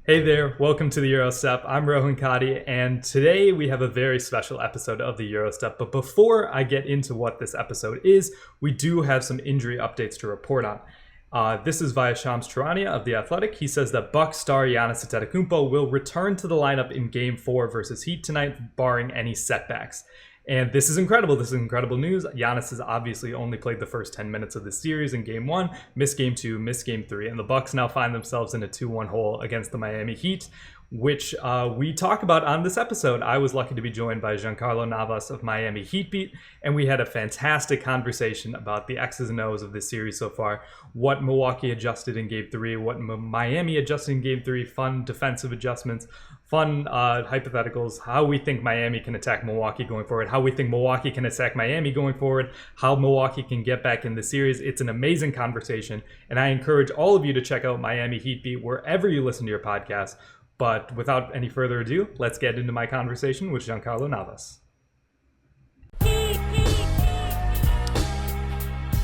Hey there, welcome to the Gyro Step. I'm Rohan Katti, and today we have a very special episode of the Gyro Step. But before I get into what this episode is, we do have some injury updates to report on. This is via Shams Charania of The Athletic. He says that Bucks star Giannis Antetokounmpo will return to the lineup in Game 4 versus Heat tonight, barring any setbacks. And this is incredible. This is incredible news. Giannis has obviously only played the first 10 minutes of the series in Game 1, missed Game 2, missed Game 3, and the Bucks now find themselves in a 2-1 hole against the Miami Heat, which we talk about on this episode. I was lucky to be joined by Giancarlo Navas of Miami Heat Beat, and we had a fantastic conversation about the X's and O's of this series so far, what Milwaukee adjusted in Game 3, what Miami adjusted in Game 3, fun defensive adjustments, fun hypotheticals, how we think Miami can attack Milwaukee going forward, how we think Milwaukee can attack Miami going forward, how Milwaukee can get back in the series. It's an amazing conversation, and I encourage all of you to check out Miami Heat Beat wherever you listen to your podcast. But without any further ado, let's get into my conversation with Giancarlo Navas.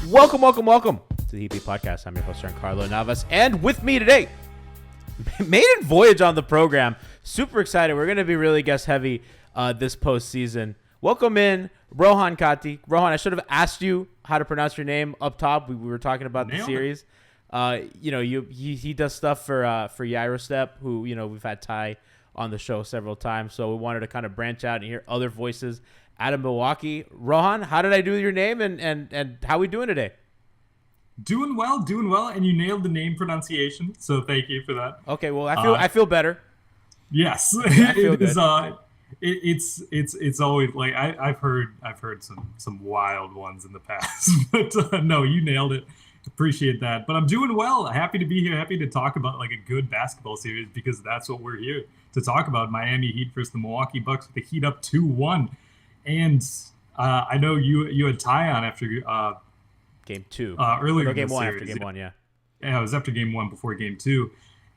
Welcome to the Heat Beat Podcast. I'm your host, Giancarlo Navas, and with me today, maiden voyage on the program. Super excited. We're going to be really guest heavy this postseason. Welcome in Rohan Katti. Rohan, I should have asked you how to pronounce your name up top. We were talking about the series. He does stuff for Gyro Step, who we've had Ty on the show several times. So we wanted to kind of branch out and hear other voices out of Milwaukee. Rohan, how did I do your name, and how we doing today? Doing well, and you nailed the name pronunciation, so thank you for that. Okay, well, I feel better. Yes, I feel good. It's always like I've heard some wild ones in the past, but no, you nailed it. Appreciate that. But I'm doing well. Happy to be here. Happy to talk about like a good basketball series, because that's what we're here to talk about. Miami Heat versus the Milwaukee Bucks with the Heat up 2-1, and I know you had Ty on after Game 2. Earlier Game in the 1 series. after Game 1, yeah. Yeah, it was after Game 1 before Game 2.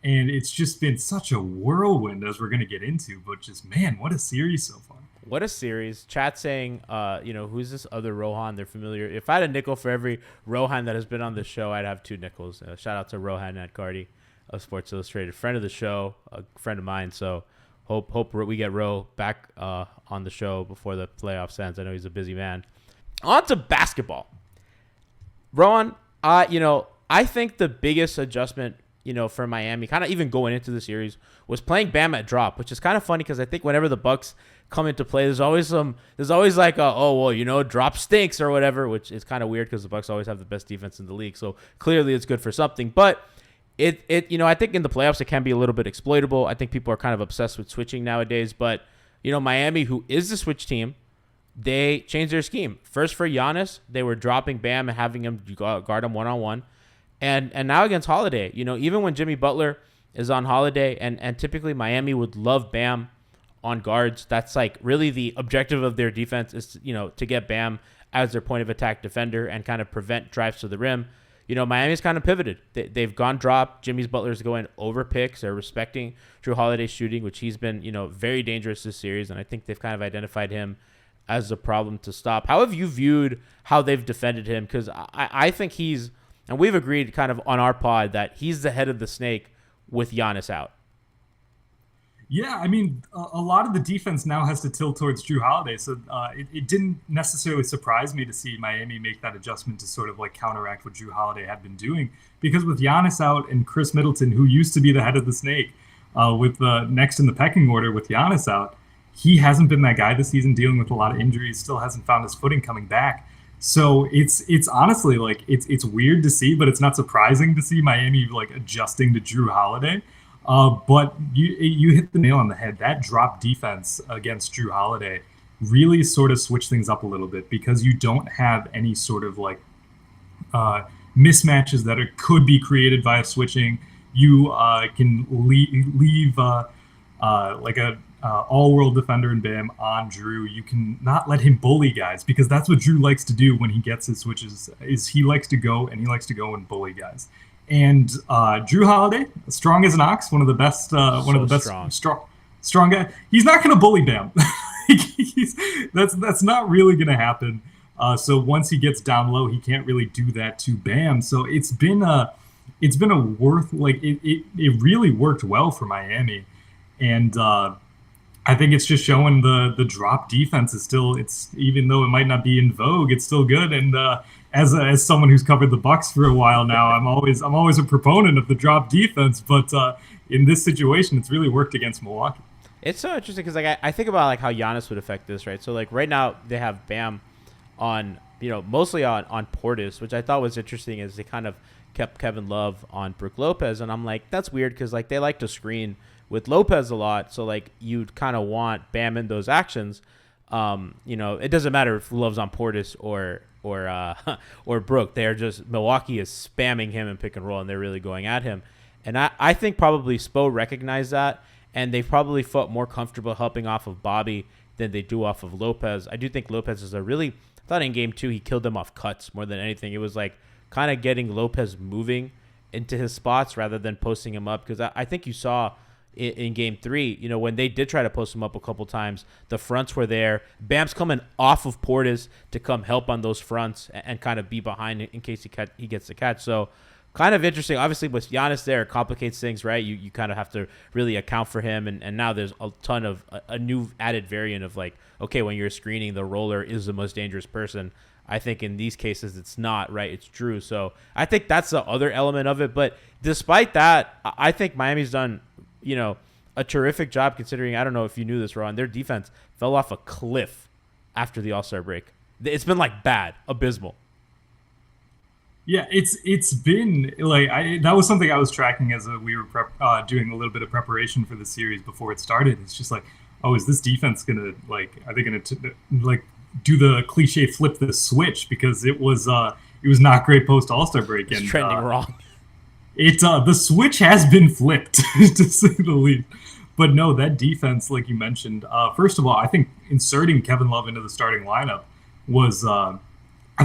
And it's just been such a whirlwind, as we're going to get into. But just, man, what a series so far. What a series. Chat saying, who's this other Rohan? They're familiar. If I had a nickel for every Rohan that has been on the show, I'd have 2 nickels. Shout out to Rohan Katti of Sports Illustrated. Friend of the show, a friend of mine. So hope we get Ro back on the show before the playoffs ends. I know he's a busy man. On to basketball. Rohan, I think the biggest adjustment, for Miami, kind of even going into the series, was playing Bam at drop, which is kind of funny because I think whenever the Bucks come into play, there's always like drop stinks or whatever, which is kind of weird because the Bucks always have the best defense in the league. So clearly it's good for something, but I think in the playoffs it can be a little bit exploitable. I think people are kind of obsessed with switching nowadays, but Miami, who is the switch team, they changed their scheme. First for Giannis, they were dropping Bam and having him guard him one-on-one. And now against Holiday, even when Jimmy Butler is on Holiday, and typically Miami would love Bam on guards. That's like really the objective of their defense is, to get Bam as their point of attack defender and kind of prevent drives to the rim. Miami's kind of pivoted. They've gone drop. Jimmy's Butler's going over picks. They're respecting Jrue Holiday shooting, which he's been, very dangerous this series. And I think they've kind of identified him as a problem to stop. How have you viewed how they've defended him? Because I think he's, and we've agreed kind of on our pod that he's the head of the snake with Giannis out. Yeah, I mean, a lot of the defense now has to tilt towards Jrue Holiday, so it didn't necessarily surprise me to see Miami make that adjustment to sort of like counteract what Jrue Holiday had been doing, because with Giannis out and Chris Middleton, who used to be the head of the snake, with next in the pecking order with Giannis out, he hasn't been that guy this season, dealing with a lot of injuries, still hasn't found his footing coming back. So it's honestly like it's weird to see, but it's not surprising to see Miami like adjusting to Jrue Holiday. But you hit the nail on the head. That drop defense against Jrue Holiday really sort of switched things up a little bit, because you don't have any sort of like mismatches that could be created via switching. You can leave like a all-world defender in Bam on Jrue. You can not let him bully guys, because that's what Jrue likes to do when he gets his switches. Is he likes to go and bully guys. And Jrue Holiday, strong as an ox, one of the best, strong guy. He's not going to bully Bam. That's not really going to happen. So once he gets down low, he can't really do that to Bam. So it's been it's been a it really worked well for Miami, and I think it's just showing the drop defense is still, it's, even though it might not be in vogue, it's still good. And as someone who's covered the Bucks for a while now, I'm always a proponent of the drop defense. But in this situation, it's really worked against Milwaukee. It's so interesting because like I think about like how Giannis would affect this, right? So like right now they have Bam on, mostly on Portis, which I thought was interesting as they kind of kept Kevin Love on Brook Lopez, and I'm like, that's weird because like they like to screen with Lopez a lot, so like you'd kind of want Bam in those actions. It doesn't matter if Love's on Portis or Brook. They're just, Milwaukee is spamming him in pick and roll, and they're really going at him. And I think probably Spo recognized that, and they've probably felt more comfortable helping off of Bobby than they do off of Lopez. I do think Lopez is I thought in game 2 he killed them off cuts more than anything. It was like kind of getting Lopez moving into his spots rather than posting him up, because I think you saw in game 3, when they did try to post him up a couple times, the fronts were there. Bam's coming off of Portis to come help on those fronts and kind of be behind in case he gets the catch. So kind of interesting. Obviously, with Giannis there, it complicates things, right? You kind of have to really account for him. And now there's a ton of a new added variant of like, okay, when you're screening, the roller is the most dangerous person. I think in these cases, it's not, right? It's Jrue. So I think that's the other element of it. But despite that, I think Miami's done a terrific job, considering, I don't know if you knew this, Rohan, their defense fell off a cliff after the All-Star break. It's been like bad, abysmal. Yeah, it's been like, that was something I was tracking as we were doing a little bit of preparation for the series before it started. It's just like, oh, is this defense gonna, like, are they gonna do the cliche flip the switch, because it was not great post All-Star break, and it's trending wrong. The switch has been flipped to say the least. But no, that defense, like you mentioned, first of all, I think inserting Kevin Love into the starting lineup was, I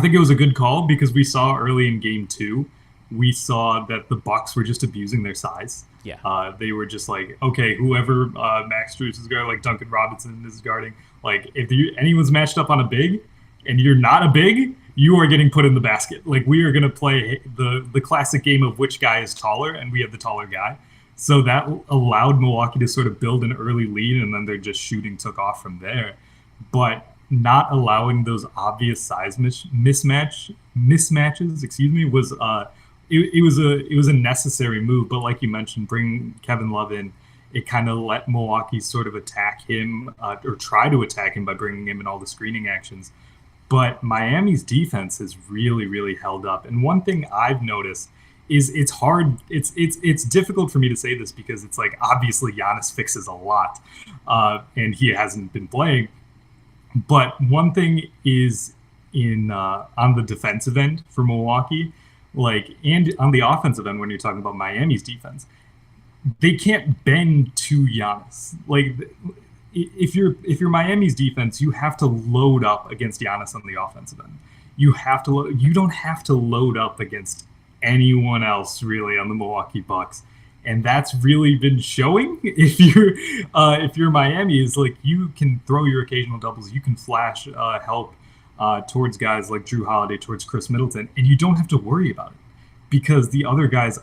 think it was a good call, because we saw early in game 2, we saw that the Bucks were just abusing their size. Yeah. They were just like, okay, whoever Max Strus is guarding, like Duncan Robinson is guarding, like if anyone's matched up on a big and you're not a big, you are getting put in the basket. Like, we are going to play the classic game of which guy is taller, and we have the taller guy. So that allowed Milwaukee to sort of build an early lead, and then their just shooting took off from there. But not allowing those obvious size mismatches, was it was a necessary move. But like you mentioned, bringing Kevin Love in, it kind of let Milwaukee sort of attack him, or try to attack him by bringing him in all the screening actions. But Miami's defense has really, really held up. And one thing I've noticed is it's hard. It's difficult for me to say this, because it's like, obviously Giannis fixes a lot, and he hasn't been playing. But one thing is on the defensive end for Milwaukee, like, and on the offensive end, when you're talking about Miami's defense, they can't bend to Giannis. Like, if you're Miami's defense, you have to load up against Giannis on the offensive end. You don't have to load up against anyone else really on the Milwaukee Bucks, and that's really been showing. If you're Miami, is like, you can throw your occasional doubles, you can flash help towards guys like Jrue Holiday, towards Chris Middleton, and you don't have to worry about it, because the other guys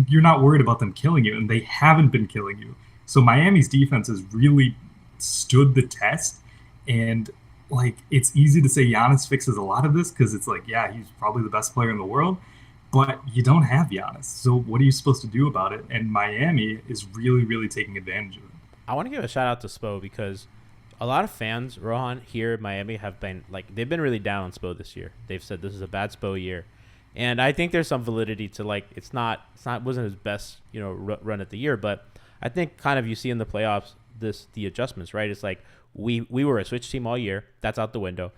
you're not worried about them killing you, and they haven't been killing you. So Miami's defense has really stood the test, and like, it's easy to say Giannis fixes a lot of this, because it's like, yeah, he's probably the best player in the world, but you don't have Giannis. So what are you supposed to do about it? And Miami is really, really taking advantage of it. I want to give a shout out to Spo, because a lot of fans, Rohan, here in Miami have been like, they've been really down on Spo this year. They've said this is a bad Spo year. And I think there's some validity to, like, wasn't his best, run at the year, but I think kind of you see in the playoffs the adjustments, right? It's like we were a switch team all year. That's out the window.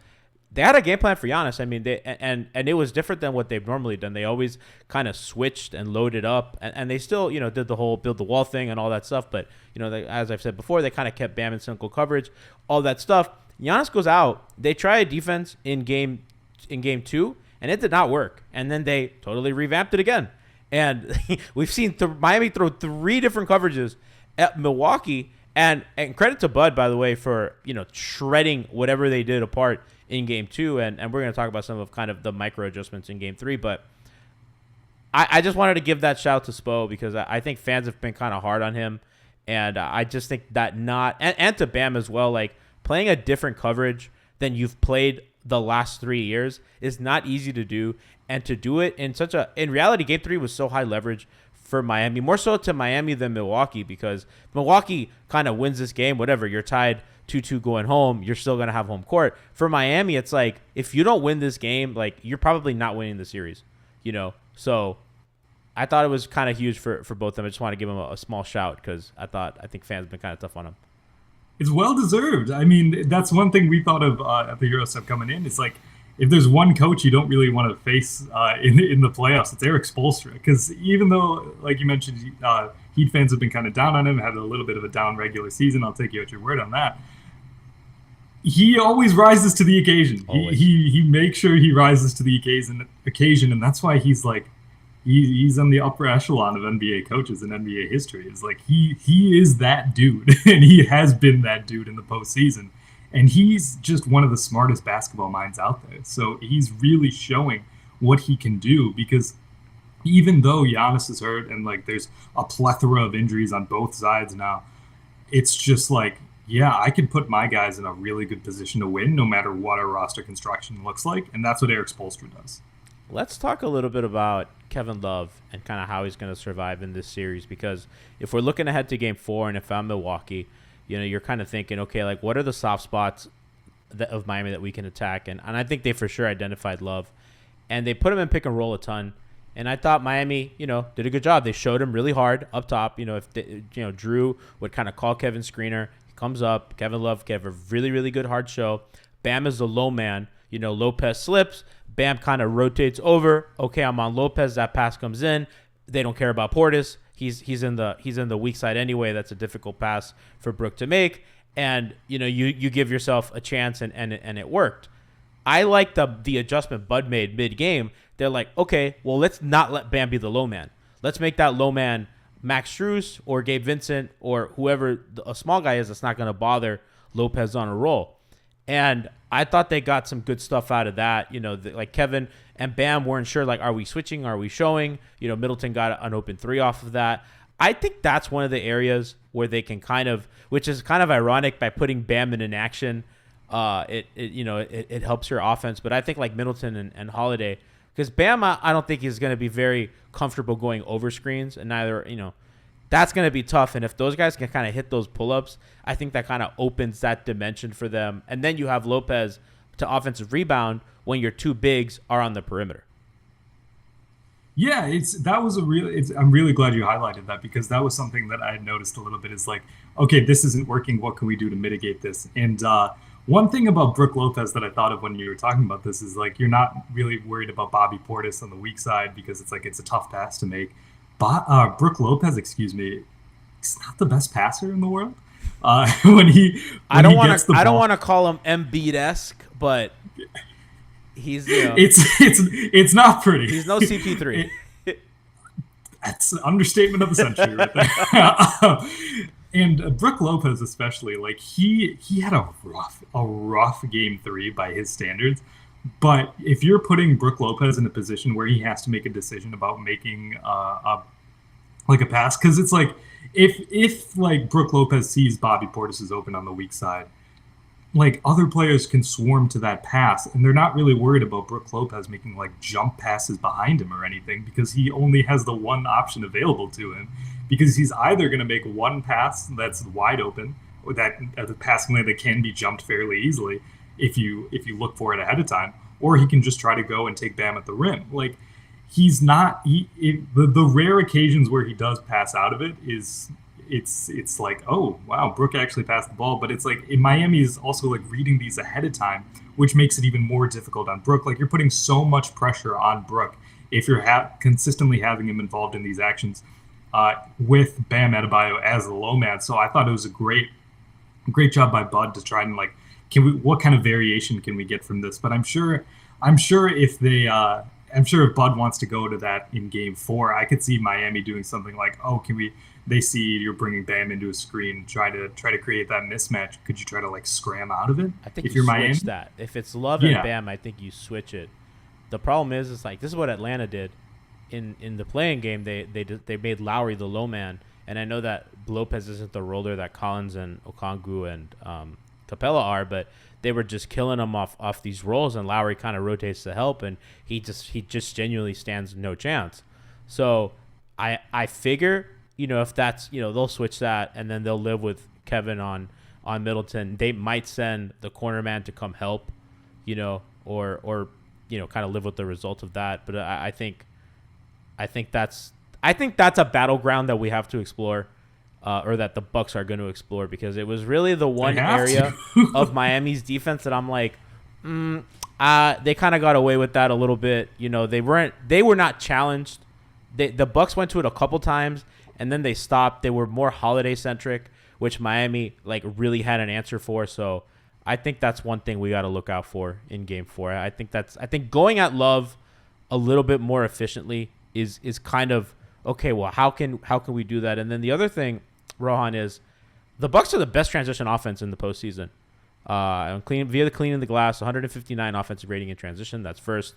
They had a game plan for Giannis. I mean, and it was different than what they've normally done. They always kind of switched and loaded up, and they still, did the whole build the wall thing and all that stuff. But, as I've said before, they kind of kept Bam in single coverage, all that stuff. Giannis goes out. They try a defense in game 2, and it did not work. And then they totally revamped it again. And we've seen Miami throw 3 different coverages at Milwaukee. And credit to Bud, by the way, for, shredding whatever they did apart in game 2. And we're going to talk about some of kind of the micro adjustments in game 3. But I just wanted to give that shout to Spo because I think fans have been kind of hard on him. And I just think that and to Bam as well, like playing a different coverage than you've played the last 3 years is not easy to do. And to do it in reality, game 3 was so high leverage for Miami, more so to Miami than Milwaukee, because Milwaukee kind of wins this game, whatever, you're tied 2-2 going home, you're still going to have home court. For Miami, it's like, if you don't win this game, like you're probably not winning the series, So I thought it was kind of huge for both of them. I just want to give them a small shout because I think fans have been kind of tough on them. It's well deserved. I mean, that's one thing we thought of at the Gyro Step coming in. It's like, if there's one coach you don't really want to face in the playoffs, it's Erik Spoelstra. Because even though, like you mentioned, Heat fans have been kind of down on him, had a little bit of a down regular season. I'll take you at your word on that. He always rises to the occasion. He makes sure he rises to the occasion, and that's why he's like, he's on the upper echelon of NBA coaches in NBA history. It's like he is that dude, and he has been that dude in the postseason. And he's just one of the smartest basketball minds out there. So he's really showing what he can do, because even though Giannis is hurt and like there's a plethora of injuries on both sides now, it's just like, yeah, I can put my guys in a really good position to win no matter what our roster construction looks like. And that's what Erik Spoelstra does. Let's talk a little bit about Kevin Love and kind of how he's going to survive in this series, because if we're looking ahead to game 4 and if I'm Milwaukee, you're kind of thinking, okay, like what are the soft spots of Miami that we can attack? And I think they for sure identified Love, and they put him in pick and roll a ton. And I thought Miami, did a good job. They showed him really hard up top. If Jrue would kind of call Kevin screener, he comes up. Kevin Love gave a really, really good hard show. Bam is the low man. Lopez slips. Bam kind of rotates over. Okay, I'm on Lopez. That pass comes in. They don't care about Portis. He's in the weak side anyway. That's a difficult pass for Brook to make, and you give yourself a chance, and it worked. I like the adjustment Bud made mid game. They're like, okay, well, let's not let Bam be the low man. Let's make that low man Max Strus or Gabe Vincent or whoever a small guy is that's not going to bother Lopez on a roll. And I thought they got some good stuff out of that. Like Kevin and Bam weren't sure, like, are we switching? Are we showing? Middleton got an open 3 off of that. I think that's one of the areas where they can which is kind of ironic, by putting Bam in action, it helps your offense. But I think like Middleton and Holiday, because Bam, I don't think he's going to be very comfortable going over screens, and neither, that's going to be tough. And if those guys can kind of hit those pull-ups, I think that kind of opens that dimension for them. And then you have Lopez to offensive rebound when your two bigs are on the perimeter. Yeah, I'm really glad you highlighted that, because that was something that I had noticed a little bit, is like, okay, this isn't working. What can we do to mitigate this? And one thing about Brook Lopez that I thought of when you were talking about this is, like, you're not really worried about Bobby Portis on the weak side, because it's like, it's a tough pass to make. Brook Lopez, is not the best passer in the world. I don't want to call him Embiid-esque, but he's it's not pretty. He's no CP3. That's an understatement of the century right there. And Brook Lopez especially, like he had a rough game 3 by his standards. But if you're putting Brook Lopez in a position where he has to make a decision about making a pass, because it's like, if like Brook Lopez sees Bobby Portis is open on the weak side, like other players can swarm to that pass, and they're not really worried about Brook Lopez making like jump passes behind him or anything, because he only has the one option available to him, because he's either going to make one pass that's wide open, or that at the passing lane that can be jumped fairly easily if you look for it ahead of time, or he can just try to go and take Bam at the rim. Like, he's not the rare occasions where he does pass out of it is it's like, oh wow, Brook actually passed the ball. But it's like, in Miami is also like reading these ahead of time, which makes it even more difficult on Brook. Like, you're putting so much pressure on Brook if you're consistently having him involved in these actions with Bam Adebayo as the low man. So I thought it was a great job by Bud to try and like, what kind of variation can we get from this? But I'm sure if if Bud wants to go to that in game 4, I could see Miami doing something like, oh, they see you're bringing Bam into a screen, try to create that mismatch. Could you try to like scram out of it? I think if you're Miami, that if it's Love and Bam, I think you switch it. The problem is like, this is what Atlanta did. in the playing game, they made Lowry the low man, and I know that Lopez isn't the roller that Collins and Okongwu and Capella are, but they were just killing him off these rolls, and Lowry kind of rotates to help, and he just genuinely stands no chance. So I figure, if that's, they'll switch that, and then they'll live with Kevin on Middleton. They might send the corner man to come help, or kind of live with the result of that. But I think that's a battleground that we have to explore, or that the Bucks are going to explore, because it was really the one area of Miami's defense that I'm like, they kind of got away with that a little bit. They were not challenged. The Bucks went to it a couple times, and then they stopped. They were more Holiday centric, which Miami really had an answer for. So I think that's one thing we got to look out for in Game 4. I think going at Love a little bit more efficiently is kind of okay. Well, how can we do that? And then the other thing, Rohan, is the Bucks are the best transition offense in the postseason. Via the cleaning the glass, 159 offensive rating in transition. That's first.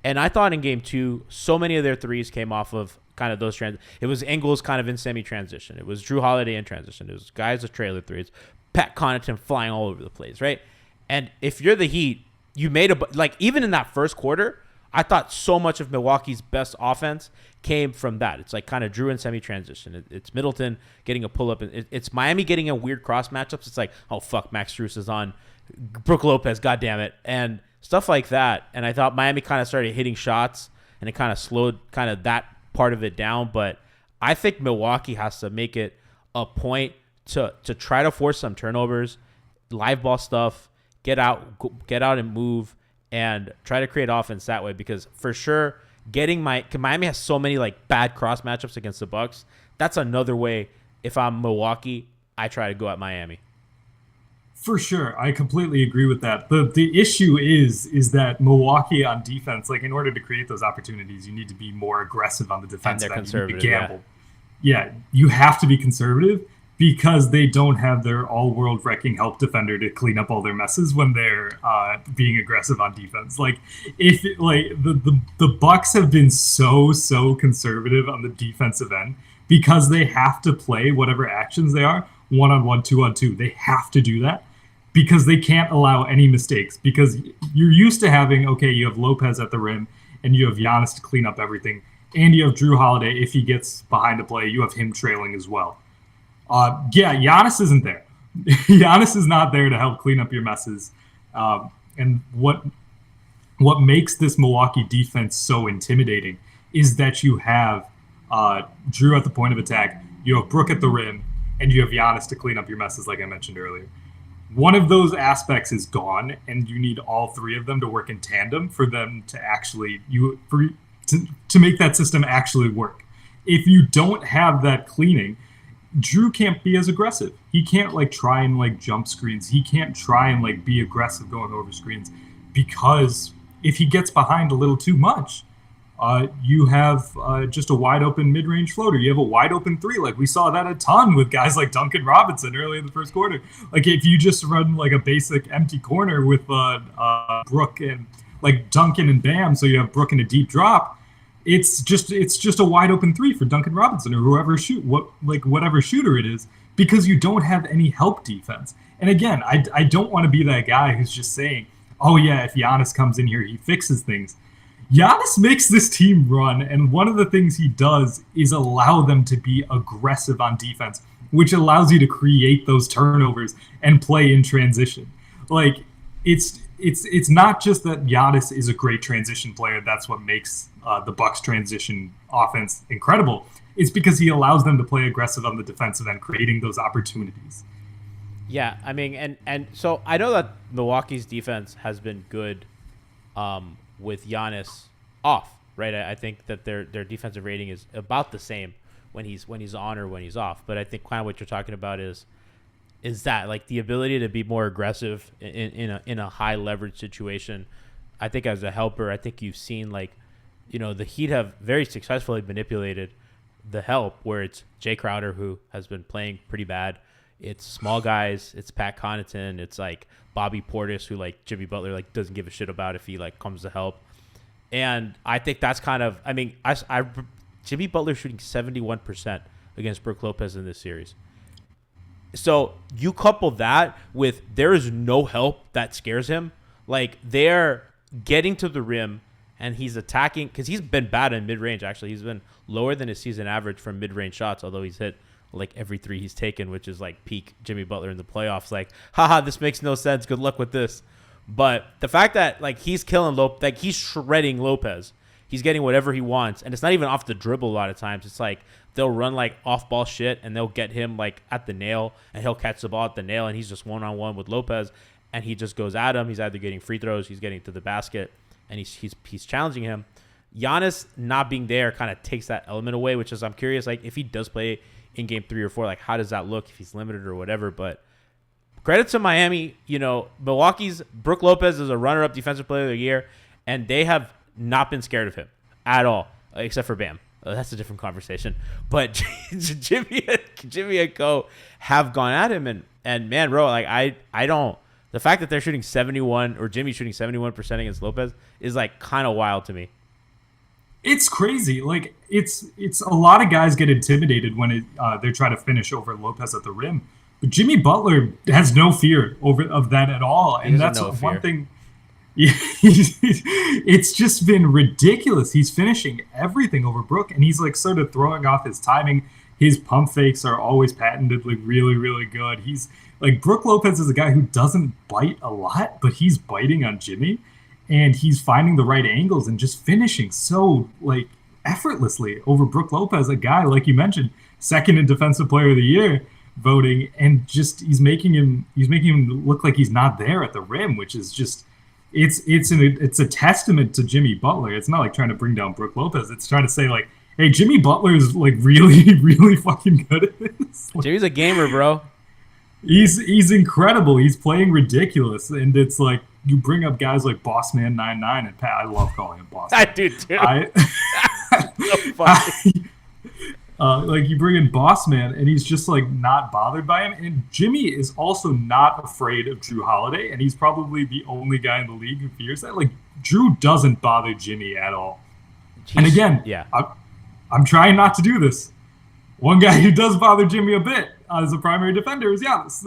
And I thought in Game 2, so many of their threes came off of kind of those it was Ingles kind of in semi-transition. It was Jrue Holiday in transition. It was guys with trailer threes. Pat Connaughton flying all over the place, right? And if you're the Heat, you made even in that first quarter, I thought so much of Milwaukee's best offense came from that. It's kind of Jrue in semi-transition. It's Middleton getting a pull-up. It's Miami getting a weird cross matchups. It's like, oh, fuck, Max Strus is on Brook Lopez, goddammit. And stuff like that. And I thought Miami kind of started hitting shots, and it kind of slowed kind of that part of it down. But I think Milwaukee has to make it a point to try to force some turnovers, live ball stuff, get out and move, and try to create offense that way. Because for sure, Miami has so many bad cross matchups against the Bucks. That's another way. If I'm Milwaukee, I try to go at Miami. For sure. I completely agree with that. The issue is that Milwaukee on defense, in order to create those opportunities, you need to be more aggressive on the defensive end. You need to gamble. Yeah, you have to be conservative, because they don't have their all-world wrecking help defender to clean up all their messes when they're being aggressive on defense. The Bucks have been so conservative on the defensive end, because they have to play whatever actions they are, 1-on-1, 2-on-2. They have to do that, because they can't allow any mistakes, because you're used to having, you have Lopez at the rim, and you have Giannis to clean up everything, and you have Jrue Holiday. If he gets behind a play, you have him trailing as well. Giannis isn't there. Giannis is not there to help clean up your messes. And what makes this Milwaukee defense so intimidating is that you have Jrue at the point of attack, you have Brook at the rim, and you have Giannis to clean up your messes, like I mentioned earlier. One of those aspects is gone, and you need all three of them to work in tandem for them to actually to make that system actually work. If you don't have that cleaning, Jrue can't be as aggressive. He can't try and jump screens. He can't try and be aggressive going over screens, because if he gets behind a little too much, you have just a wide open mid-range floater. You have a wide open three. We saw that a ton with guys like Duncan Robinson early in the first quarter. If you just run a basic empty corner with Brook and Duncan and Bam, so you have Brook in a deep drop, it's just a wide open three for Duncan Robinson or whoever whatever shooter it is, because you don't have any help defense. And again, I don't want to be that guy who's just saying, oh yeah, if Giannis comes in here, he fixes things. Giannis makes this team run, and one of the things he does is allow them to be aggressive on defense, which allows you to create those turnovers and play in transition. It's not just that Giannis is a great transition player. That's what makes the Bucks transition offense incredible. It's because he allows them to play aggressive on the defensive end, creating those opportunities. Yeah, I mean, and so I know that Milwaukee's defense has been good with Giannis off, right? I think that their defensive rating is about the same when he's on or when he's off. But I think kind of what you're talking about is that the ability to be more aggressive in a high leverage situation. I think as a helper, I think you've seen the Heat have very successfully manipulated the help, where it's Jay Crowder, who has been playing pretty bad. It's small guys. It's Pat Connaughton. It's Bobby Portis, who Jimmy Butler doesn't give a shit about if he comes to help. And I think that's kind of, I mean, Jimmy Butler shooting 71% against Brook Lopez in this series. So you couple that with there is no help that scares him. Like, they're getting to the rim and he's attacking, because he's been bad in mid-range, actually. He's been lower than his season average from mid-range shots, although he's hit like every three he's taken, which is like peak Jimmy Butler in the playoffs. Like, haha, this makes no sense. Good luck with this. But the fact that, like, he's killing like he's shredding Lopez. He's getting whatever he wants. And it's not even off the dribble a lot of times. It's like they'll run like off-ball shit and they'll get him like at the nail and he'll catch the ball at the nail and he's just one-on-one with Lopez and he just goes at him. He's either getting free throws, he's getting to the basket, and he's challenging him. Giannis not being there kind of takes that element away, which is, I'm curious, like, if he does play in game 3 or 4, like, how does that look if he's limited or whatever? But credit to Miami. You know, Milwaukee's Brook Lopez is a runner-up defensive player of the year, and they have not been scared of him at all, except for Bam. That's a different conversation. But Jimmy and Co have gone at him, and man, bro, like, I don't. The fact that they're shooting 71 or Jimmy's shooting 71% against Lopez is like kind of wild to me. It's crazy. Like, it's a lot of guys get intimidated when they're trying to finish over Lopez at the rim. But Jimmy Butler has no fear of that at all, and that's one thing. It's just been ridiculous. He's finishing everything over Brook, and he's like sort of throwing off his timing. His pump fakes are always patentedly really, really good. He's like, Brook Lopez is a guy who doesn't bite a lot, but he's biting on Jimmy, and he's finding the right angles and just finishing so like effortlessly over Brook Lopez, a guy, like you mentioned, second in Defensive Player of the Year voting, and just he's making him look like he's not there at the rim, which is just it's a testament to Jimmy Butler. It's not like trying to bring down Brook Lopez. It's trying to say, like, hey, Jimmy Butler is like really, really fucking good at this. Jimmy's a gamer, bro. He's incredible. He's playing ridiculous, and it's like you bring up guys like Bossman99 and Pat. I love calling him Boss. I do too. So funny. Like, you bring in Bossman, and he's just like not bothered by him. And Jimmy is also not afraid of Jrue Holiday, and he's probably the only guy in the league who fears that. Like, Jrue doesn't bother Jimmy at all. And again, yeah, I'm trying not to do this. One guy who does bother Jimmy a bit as a primary defender is Giannis.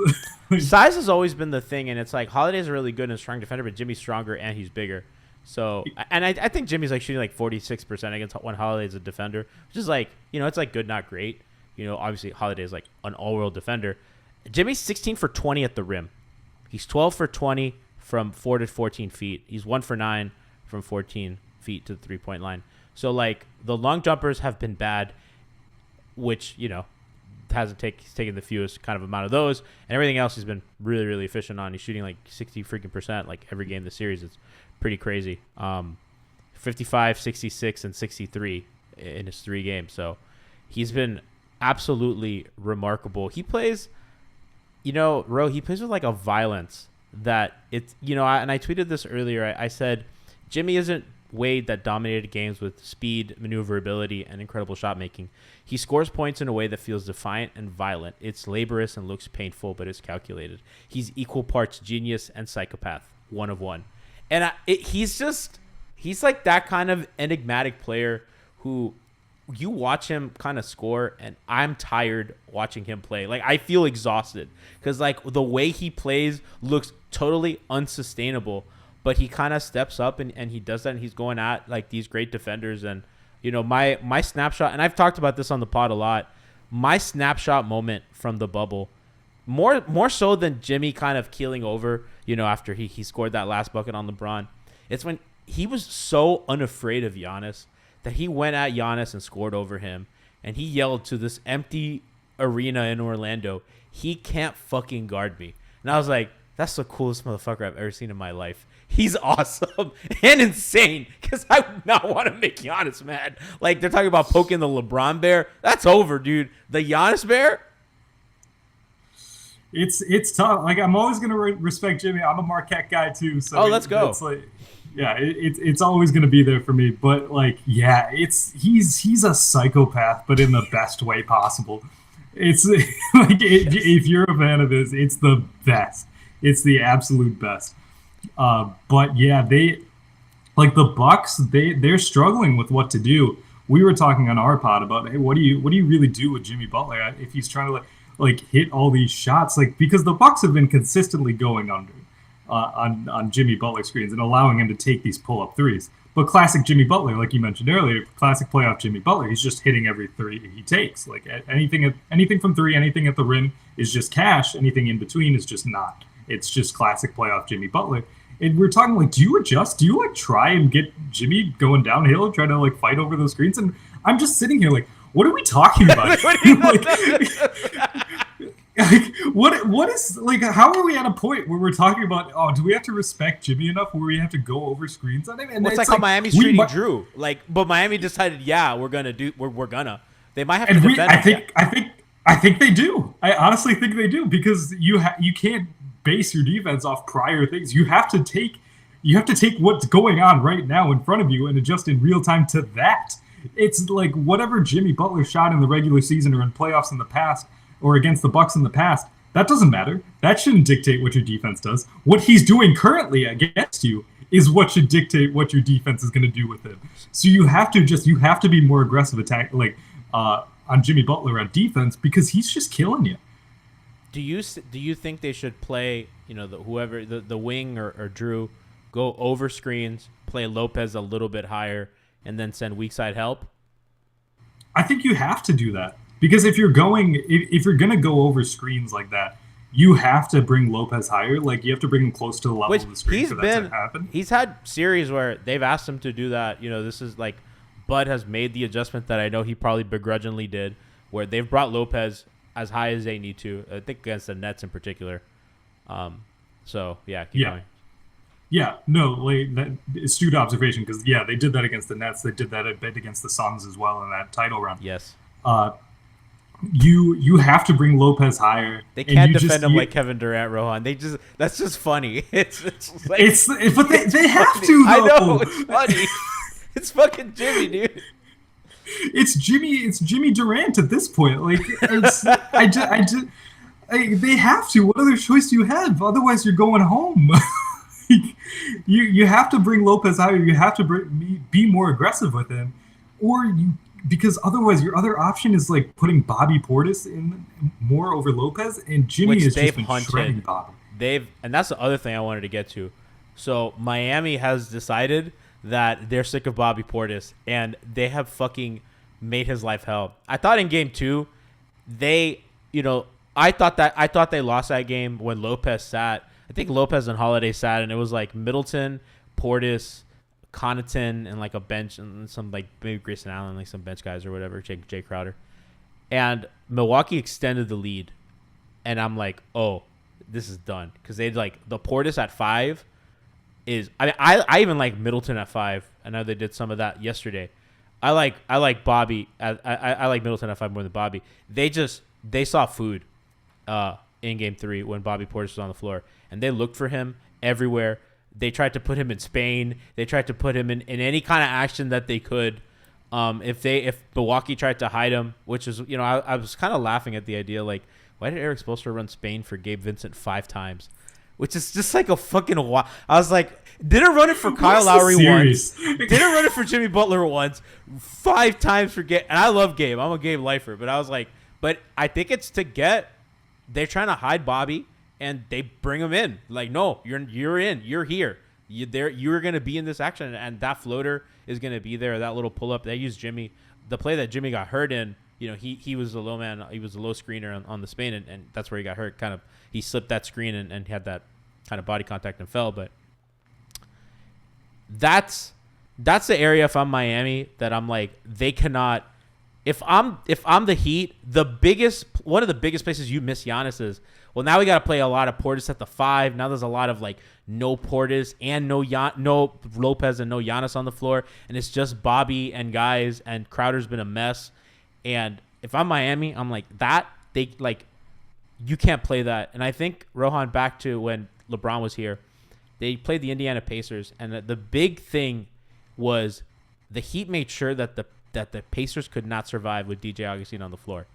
Size has always been the thing, and it's like Holiday's a really good and strong defender, but Jimmy's stronger and he's bigger. So, and I think Jimmy's like shooting like 46% against when Holiday's a defender, which is like, you know, it's like good, not great. You know, obviously Holiday is like an all-world defender. Jimmy's 16 for 20 at the rim. He's 12 for 20 from 4 to 14 feet. He's 1 for 9 from 14 feet to the three-point line. So, like, the long jumpers have been bad, which, you know, he's taken the fewest kind of amount of those, and everything else he's been really, really efficient on. He's shooting like 60 freaking percent like every game this series. It's pretty crazy. 55, 66, and 63 in his 3 games. So he's been absolutely remarkable. He plays, you know, he plays with like a violence that it's, you know, and I tweeted this earlier. I said, Jimmy isn't Wade that dominated games with speed, maneuverability, and incredible shot making. He scores points in a way that feels defiant and violent. It's laborious and looks painful, but it's calculated. He's equal parts genius and psychopath, one of one. And he's like that kind of enigmatic player who you watch him kind of score, and I'm tired watching him play. Like, I feel exhausted because, like, the way he plays looks totally unsustainable, but he kind of steps up and he does that, and he's going at, like, these great defenders. And, you know, my snapshot, and I've talked about this on the pod a lot, my snapshot moment from the bubble, more so than Jimmy kind of keeling over, you know, after he scored that last bucket on LeBron, it's when he was so unafraid of Giannis that he went at Giannis and scored over him, and he yelled to this empty arena in Orlando, "He can't fucking guard me." And I was like, that's the coolest motherfucker I've ever seen in my life. He's awesome and insane, because I would not want to make Giannis mad. Like, they're talking about poking the LeBron bear. That's over, dude. The Giannis bear? It's tough. Like, I'm always going to respect Jimmy. I'm a Marquette guy, too. So let's go. It's like, yeah, it's always going to be there for me. But, like, yeah, he's a psychopath, but in the best way possible. It's like, if you're a fan of his, it's the best. It's the absolute best. But yeah, Like the Bucks, they're struggling with what to do. We were talking on our pod about, hey, what do you really do with Jimmy Butler if he's trying to like hit all these shots? Like, because the Bucks have been consistently going under on Jimmy Butler screens and allowing him to take these pull up threes. But classic Jimmy Butler, like you mentioned earlier, classic playoff Jimmy Butler, he's just hitting every three he takes. Like anything from three, anything at the rim is just cash. Anything in between is just not. It's just classic playoff Jimmy Butler. And we're talking like, do you adjust? Do you like try and get Jimmy going downhill, trying to like fight over those screens? And I'm just sitting here like, what are we talking about? What is like? How are we at a point where we're talking about? Oh, do we have to respect Jimmy enough where we have to go over screens on him? And it's like how Miami's treating Jrue. Like, but Miami decided, yeah, we're gonna. They might have to defend. I think they do. I honestly think they do because you can't base your defense off prior things. You have to take what's going on right now in front of you and adjust in real time to that. It's like whatever Jimmy Butler shot in the regular season or in playoffs in the past or against the Bucks in the past, that doesn't matter. That shouldn't dictate what your defense does. What he's doing currently against you is what should dictate what your defense is going to do with him. So you have to be more aggressive on Jimmy Butler on defense because he's just killing you. Do you think they should play, the wing or Jrue, go over screens, play Lopez a little bit higher, and then send weak side help? I think you have to do that because if you're gonna go over screens like that, you have to bring Lopez higher. Like you have to bring him close to the level of the screen for that to happen. He's had series where they've asked him to do that. This is like Bud has made the adjustment that I know he probably begrudgingly did, where they've brought Lopez as high as they need to. I think against the Nets in particular. So yeah, keep going. Yeah, no, like that astute observation because they did that against the Nets. They did that a bit against the Suns as well in that title round. Yes. You have to bring Lopez higher. They can't defend him like Kevin Durant, Rohan. That's just funny. But they have to. Though. I know it's funny. It's fucking Jimmy, dude. It's Jimmy Durant at this point. Like they have to. What other choice do you have? Otherwise, you're going home. You have to bring Lopez higher. You have to be more aggressive with him, because otherwise your other option is like putting Bobby Portis in more over Lopez, and Jimmy has just been shredding Bobby. And that's the other thing I wanted to get to. So Miami has decided that they're sick of Bobby Portis, and they have fucking made his life hell. I thought in game 2, I thought they lost that game when Lopez sat. I think Lopez and Holiday sat, and it was like Middleton, Portis, Connaughton, and like a bench, and some like maybe Grayson Allen, like some bench guys or whatever, Jay Crowder. And Milwaukee extended the lead, and I'm like, oh, this is done because they like the Portis at 5 is. I even like Middleton at 5. I know they did some of that yesterday. I like Bobby. I like Middleton at 5 more than Bobby. They saw food in game 3 when Bobby Portis was on the floor, and they looked for him everywhere. They tried to put him in Spain. They tried to put him in any kind of action that they could. If Milwaukee tried to hide him, which is, I was kind of laughing at the idea, like, why did Eric Spoelstra run Spain for Gabe Vincent 5 times? Which is just like a fucking I was like, didn't run it for Kyle Lowry once. Didn't run it for Jimmy Butler once. 5 times for Gabe. And I love Gabe. I'm a Gabe lifer. But I was like, but I think it's they're trying to hide Bobby, and they bring him in. Like, no, you're in. You're here. You're going to be in this action, and that floater is going to be there. That little pull-up. They used Jimmy. The play that Jimmy got hurt in, he was the low man. He was the low screener on the Spain, and that's where he got hurt. Kind of, he slipped that screen and had that kind of body contact and fell. But that's the area, if I'm Miami, that I'm like, they cannot. If I'm the Heat, one of the biggest places you miss Giannis is, well, now we got to play a lot of Portis at the 5. Now there's a lot of like no Portis and no Lopez and no Giannis on the floor, and it's just Bobby and guys, and Crowder's been a mess. And if I'm Miami, I'm like, you can't play that. And I think, Rohan, back to when LeBron was here, they played the Indiana Pacers, and the big thing was the Heat made sure that the Pacers could not survive with DJ Augustine on the floor,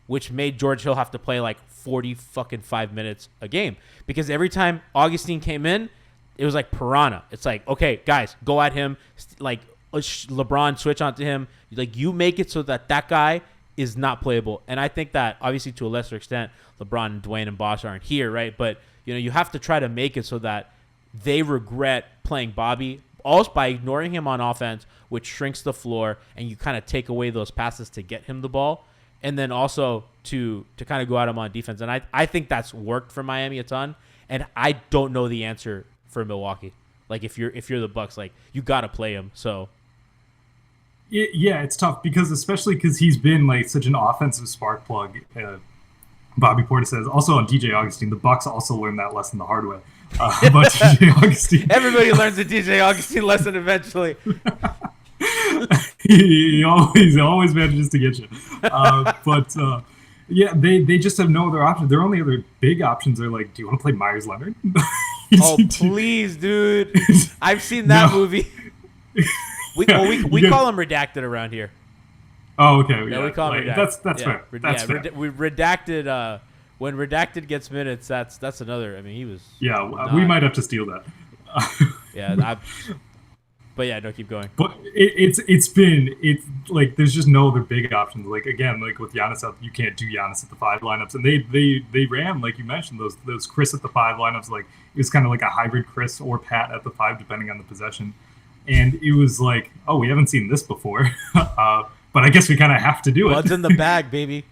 which made George Hill have to play like 40 fucking 5 minutes a game, because every time Augustine came in, it was like piranha. It's like, okay, guys, go at him. Like LeBron switch onto him. Like you make it so that guy is not playable. And I think that obviously to a lesser extent, LeBron and Dwayne and Bosh aren't here, right? But you have to try to make it so that they regret playing Bobby. Also by ignoring him on offense, which shrinks the floor, and you kind of take away those passes to get him the ball. And then also to kind of go at him on defense. And I think that's worked for Miami a ton. And I don't know the answer for Milwaukee. Like if you're the Bucks, like you got to play him. So yeah, it's tough especially because he's been like such an offensive spark plug. Bobby Portis says also on DJ Augustine, the Bucks also learned that lesson the hard way. About DJ Augustine. Everybody learns the DJ Augustine lesson eventually. he always manages to get you. Yeah, they just have no other option. Their only other big options are like, do you want to play Myers Leonard? Oh, please, dude. I've seen that movie. We call him redacted around here. Oh, okay. Yeah, we call him redacted. That's fair. That's fair. We redacted. When redacted gets minutes, that's another. I mean, he was. Yeah, we might have to steal that. But yeah, no, keep going. But it's been like there's just no other big options. Like again, like with Giannis out, you can't do Giannis at the 5 lineups, and they ran, like you mentioned, those Chris at the 5 lineups. Like it was kind of like a hybrid Chris or Pat at the 5, depending on the possession. And it was like, oh, we haven't seen this before, but I guess we kind of have to do it. Blood's in the bag, baby.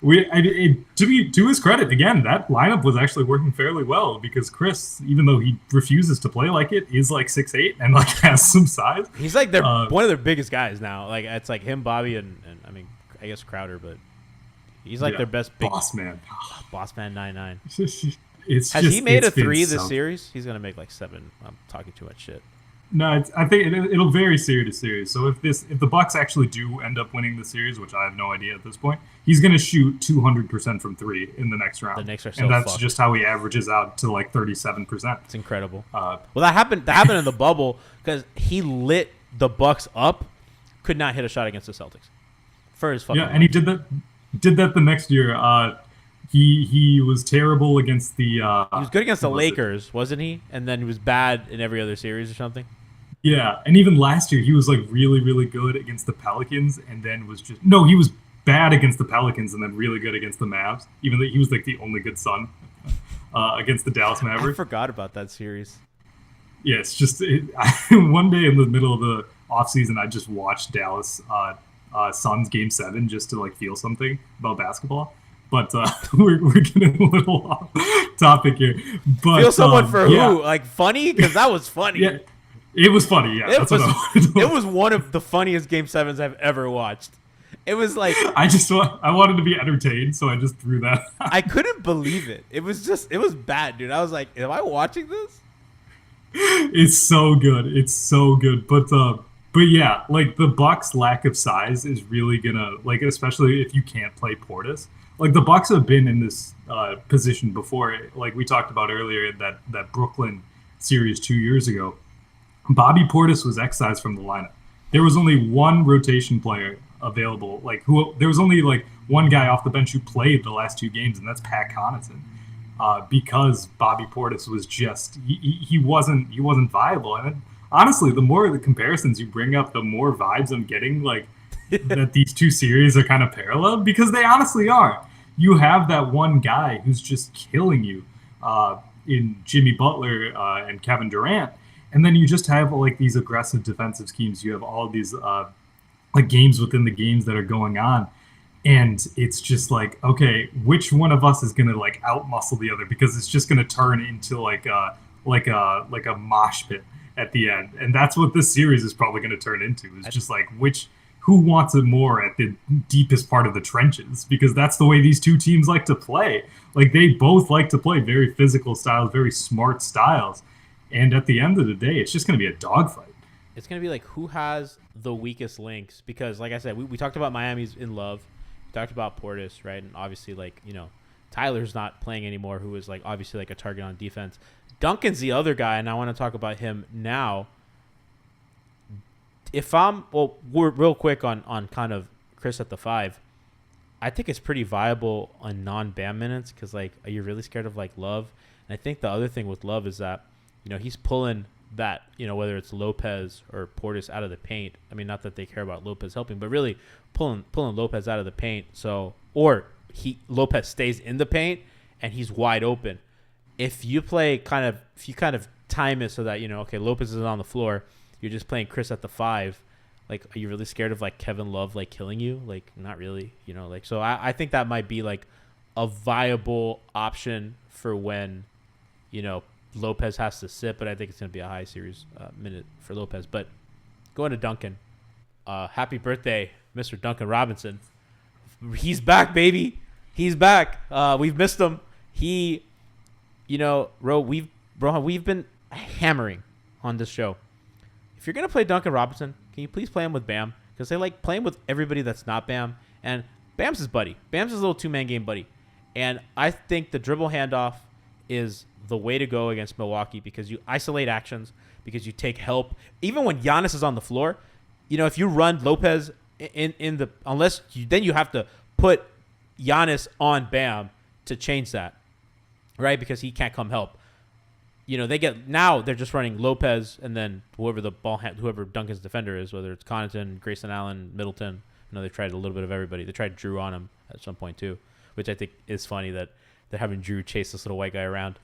To his credit, again, that lineup was actually working fairly well because Chris, even though he refuses to play like it, is like 6'8" and like has some size. He's like one of their biggest guys now. Like it's like him, Bobby, and I mean I guess Crowder, but he's like their best big boss man. Boss man 9'9". Has he made a 3 this series? He's gonna make like 7. I'm talking too much shit. No, I think it'll vary series to series. So if the Bucks actually do end up winning the series, which I have no idea at this point, he's going to shoot 200% from 3 in the next round. The Knicks are so and that's fucked. Just how he averages out to like 37%. It's incredible. Well, that happened in the bubble because he lit the Bucks up. Could not hit a shot against the Celtics for his fucking. Yeah, and he did that the next year. He was terrible against the. He was good against the Lakers, wasn't he? And then he was bad in every other series or something. Yeah, and even last year he was like really, really good against the Pelicans, and then he was bad against the Pelicans and then really good against the Mavs. Even though he was like the only good Sun against the Dallas Mavericks. I forgot about that series. Yeah, it's just one day in the middle of the offseason, I just watched Dallas Suns Game 7 just to like feel something about basketball. But we're getting a little off topic here. But feel someone for who? Like funny? Because that was funny. Yeah. It was funny, yeah. It was one of the funniest Game 7s I've ever watched. It was like I wanted to be entertained, so I just threw that. I couldn't believe it. It was bad, dude. I was like, am I watching this? It's so good. It's so good. But yeah, like the Bucks' lack of size is really gonna, like, especially if you can't play Portis. Like the Bucks have been in this position before. Like we talked about earlier, that Brooklyn series 2 years ago. Bobby Portis was excised from the lineup. There was only one rotation player available. There was only like one guy off the bench who played the last 2 games, and that's Pat Connaughton. Because Bobby Portis was just he wasn't viable. And honestly, the more the comparisons you bring up, the more vibes I'm getting like that these 2 series are kind of parallel, because they honestly are. You have that one guy who's just killing you in Jimmy Butler and Kevin Durant. And then you just have like these aggressive defensive schemes. You have all of these like games within the games that are going on, and it's just like, okay, which one of us is gonna like outmuscle the other? Because it's just gonna turn into like a mosh pit at the end, and that's what this series is probably gonna turn into. It's just like who wants it more at the deepest part of the trenches? Because that's the way these 2 teams like to play. Like they both like to play very physical styles, very smart styles. And at the end of the day, it's just going to be a dogfight. It's going to be like who has the weakest links. Because, like I said, we talked about Miami's in love. We talked about Portis, right? And obviously, like, Tyler's not playing anymore, who is, like, obviously, like, a target on defense. Duncan's the other guy, and I want to talk about him now. We're real quick on kind of Chris at the 5. I think it's pretty viable on non-Bam minutes because, like, are you really scared of, like, Love? And I think the other thing with Love is that he's pulling that, whether it's Lopez or Portis out of the paint. I mean, not that they care about Lopez helping, but really pulling Lopez out of the paint. So, or Lopez stays in the paint and he's wide open. If you kind of time it so that, okay, Lopez is on the floor, you're just playing Chris at the 5. Like, are you really scared of like Kevin Love like killing you? Like, not really, so I think that might be like a viable option for when, Lopez has to sit, but I think it's going to be a high series minute for Lopez. But going to Duncan, happy birthday, Mr. Duncan Robinson. He's back, baby. He's back. We've missed him. Rohan, we've been hammering on this show. If you're going to play Duncan Robinson, can you please play him with Bam? Because they like playing with everybody that's not Bam. And Bam's his buddy. Bam's his little two-man game buddy. And I think the dribble handoff is the way to go against Milwaukee because you isolate actions, because you take help. Even when Giannis is on the floor, if you run Lopez then you have to put Giannis on Bam to change that, right? Because he can't come help. They're just running Lopez and then whoever Duncan's defender is, whether it's Connaughton, Grayson Allen, Middleton. They tried a little bit of everybody. They tried Jrue on him at some point too, which I think is funny that they're having Jrue chase this little white guy around.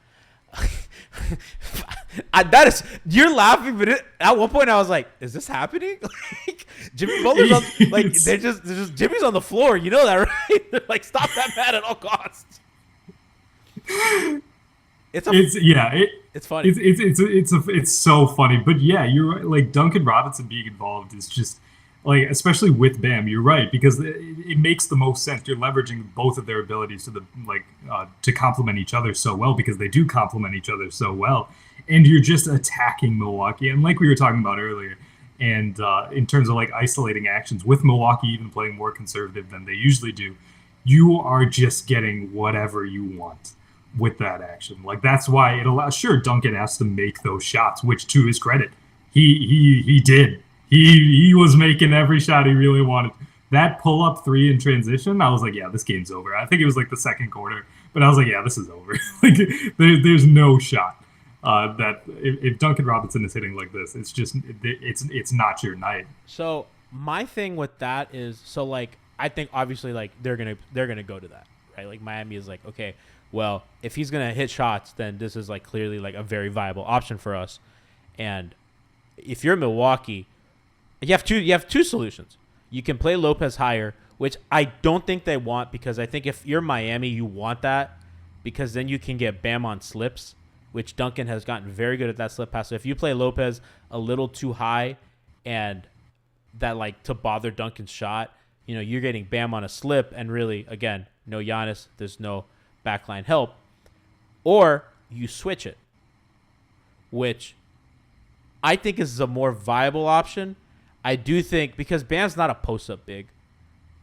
You're laughing, but at one point I was like, "Is this happening?" Like Jimmy Butler's they're just Jimmy's on the floor. You know that, right? They're like, stop that man at all costs. It's funny. It's so funny, but yeah, you're right. Like Duncan Robinson being involved is just like, especially with Bam, you're right, because it makes the most sense. You're leveraging both of their abilities to complement each other so well, because they do complement each other so well, and you're just attacking Milwaukee. And like we were talking about earlier, and in terms of like isolating actions, with Milwaukee even playing more conservative than they usually do, you are just getting whatever you want with that action. Like that's why it allows. Sure, Duncan has to make those shots, which to his credit, he did. He was making every shot he really wanted. That pull-up 3 in transition, I was like, yeah, this game's over. I think it was like the second quarter, but I was like, yeah, this is over. Like, there's no shot that if Duncan Robinson is hitting like this, it's just it's not your night. So my thing with that is, I think obviously like they're gonna go to that, right? Like Miami is like, okay, well, if he's gonna hit shots, then this is like clearly like a very viable option for us. And if you're Milwaukee, you have two solutions. You can play Lopez higher, which I don't think they want, because I think if you're Miami, you want that, because then you can get Bam on slips, which Duncan has gotten very good at that slip pass. So if you play Lopez a little too high and that like to bother Duncan's shot, you're getting Bam on a slip, and really, again, no Giannis, there's no backline help. Or you switch it, which I think is a more viable option. I do think, because Bam's not a post-up big.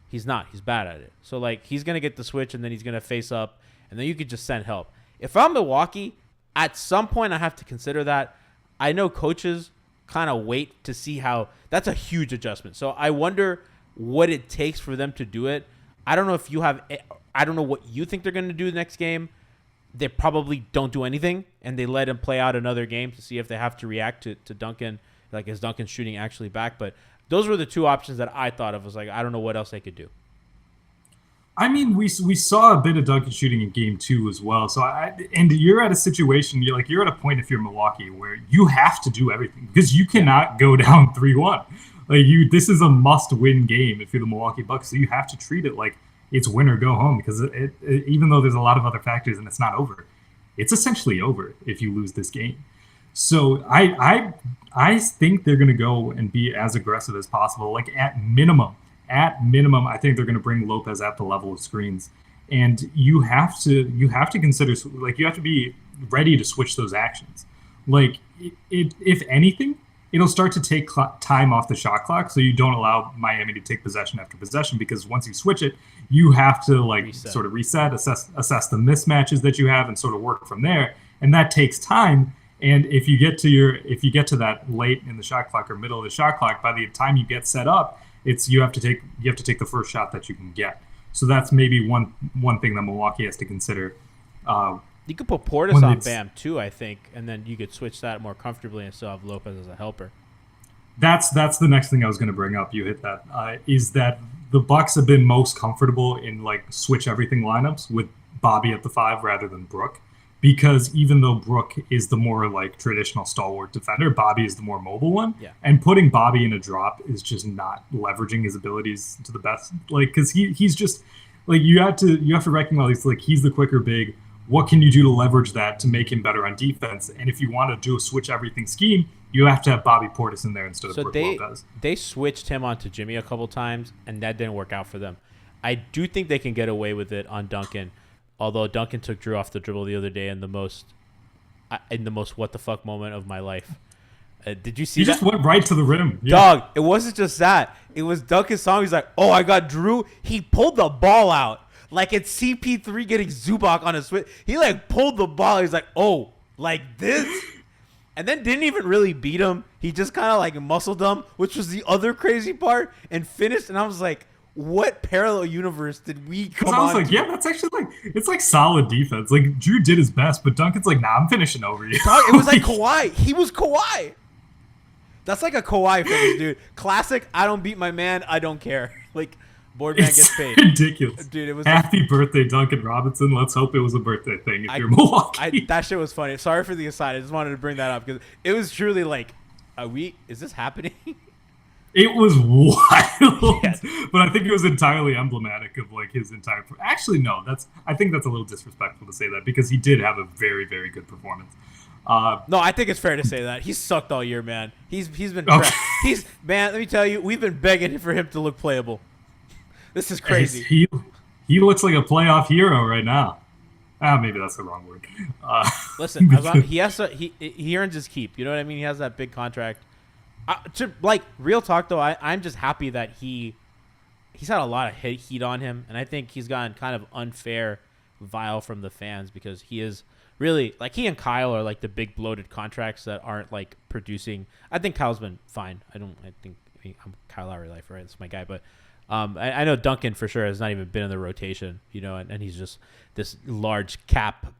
He's not. He's bad at it. So, like, he's going to get the switch, and then he's going to face up, and then you could just send help. If I'm Milwaukee, at some point I have to consider that. I know coaches kind of wait to see how – that's a huge adjustment. So, I wonder what it takes for them to do it. I don't know if you have – I don't know what you think they're going to do the next game. They probably don't do anything, and they let him play out another game to see if they have to react to Duncan. Like, is Duncan shooting actually back? But those were the two options that I thought of. Was like, I don't know what else they could do. I mean, we saw a bit of Duncan shooting in game 2 as well. So and you're at a situation, you're at a point, if you're Milwaukee, where you have to do everything, because you cannot go down 3-1. Like this is a must-win game if you're the Milwaukee Bucks. So you have to treat it like it's win or go home, because even though there's a lot of other factors and it's not over, it's essentially over if you lose this game. So I think they're going to go and be as aggressive as possible. Like at minimum, I think they're going to bring Lopez at the level of screens, and you have to consider, like, you have to be ready to switch those actions. Like if anything, it'll start to take time off the shot clock, so you don't allow Miami to take possession after possession, because once you switch it, you have to sort of reset, assess the mismatches that you have, and sort of work from there, and that takes time. And if you get to that late in the shot clock or middle of the shot clock, by the time you get set up, you have to take the first shot that you can get. So that's maybe one thing that Milwaukee has to consider You could put Portis on Bam too, I think, and then you could switch that more comfortably and still have Lopez as a helper. That's the next thing I was going to bring up. You hit that. Is that the Bucks have been most comfortable in like switch everything lineups with Bobby at the 5 rather than Brook, because even though Brook is the more like traditional stalwart defender, Bobby is the more mobile one. Yeah. And putting Bobby in a drop is just not leveraging his abilities to the best. Like, because he's just like you have to recognize like he's the quicker big. What can you do to leverage that to make him better on defense? And if you want to do a switch everything scheme, you have to have Bobby Portis in there instead of Brook Lopez. They switched him onto Jimmy a couple times, and that didn't work out for them. I do think they can get away with it on Duncan, although Duncan took Jrue off the dribble the other day in the most what the fuck moment of my life. Did you see that? He just went right to the rim. Yeah. Dog, it wasn't just that. It was Duncan's song. He's like, oh, I got Jrue. He pulled the ball out. Like it's CP3 getting Zubac on a switch. He like pulled the ball. He's like, oh, like this? And then didn't even really beat him. He just kind of like muscled him, which was the other crazy part, and finished. And I was like, what parallel universe did we come on? I was like, yeah, that's actually like, it's like solid defense. Like Jrue did his best, but Duncan's like, nah, I'm finishing over you. Dog, it was like Kawhi. He was Kawhi. That's like a Kawhi finish, dude. Classic, I don't beat my man, I don't care. Like, Boardman gets paid. Ridiculous. Dude, it was happy birthday, Duncan Robinson. Let's hope it was a birthday thing if you're Milwaukee. That shit was funny. Sorry for the aside. I just wanted to bring that up because it was truly like, is this happening? It was wild. Yes. But I think it was entirely emblematic of like his entire actually no, I think that's a little disrespectful to say that because he did have a very, very good performance. No, I think it's fair to say that. He's sucked all year, man. He's been man, let me tell you, we've been begging for him to look playable. This is crazy. He looks like a playoff hero right now. Maybe that's the wrong word. Listen, he earns his keep. You know what I mean? He has that big contract. Real talk though, I'm just happy that he's had a lot of heat on him, and I think he's gotten kind of unfair vile from the fans because he is really like he and Kyle are like the big bloated contracts that aren't like producing. I think Kyle's been fine. I'm Kyle Lowry life, right? That's my guy, but. I know Duncan for sure has not even been in the rotation, you know, and he's just this large cap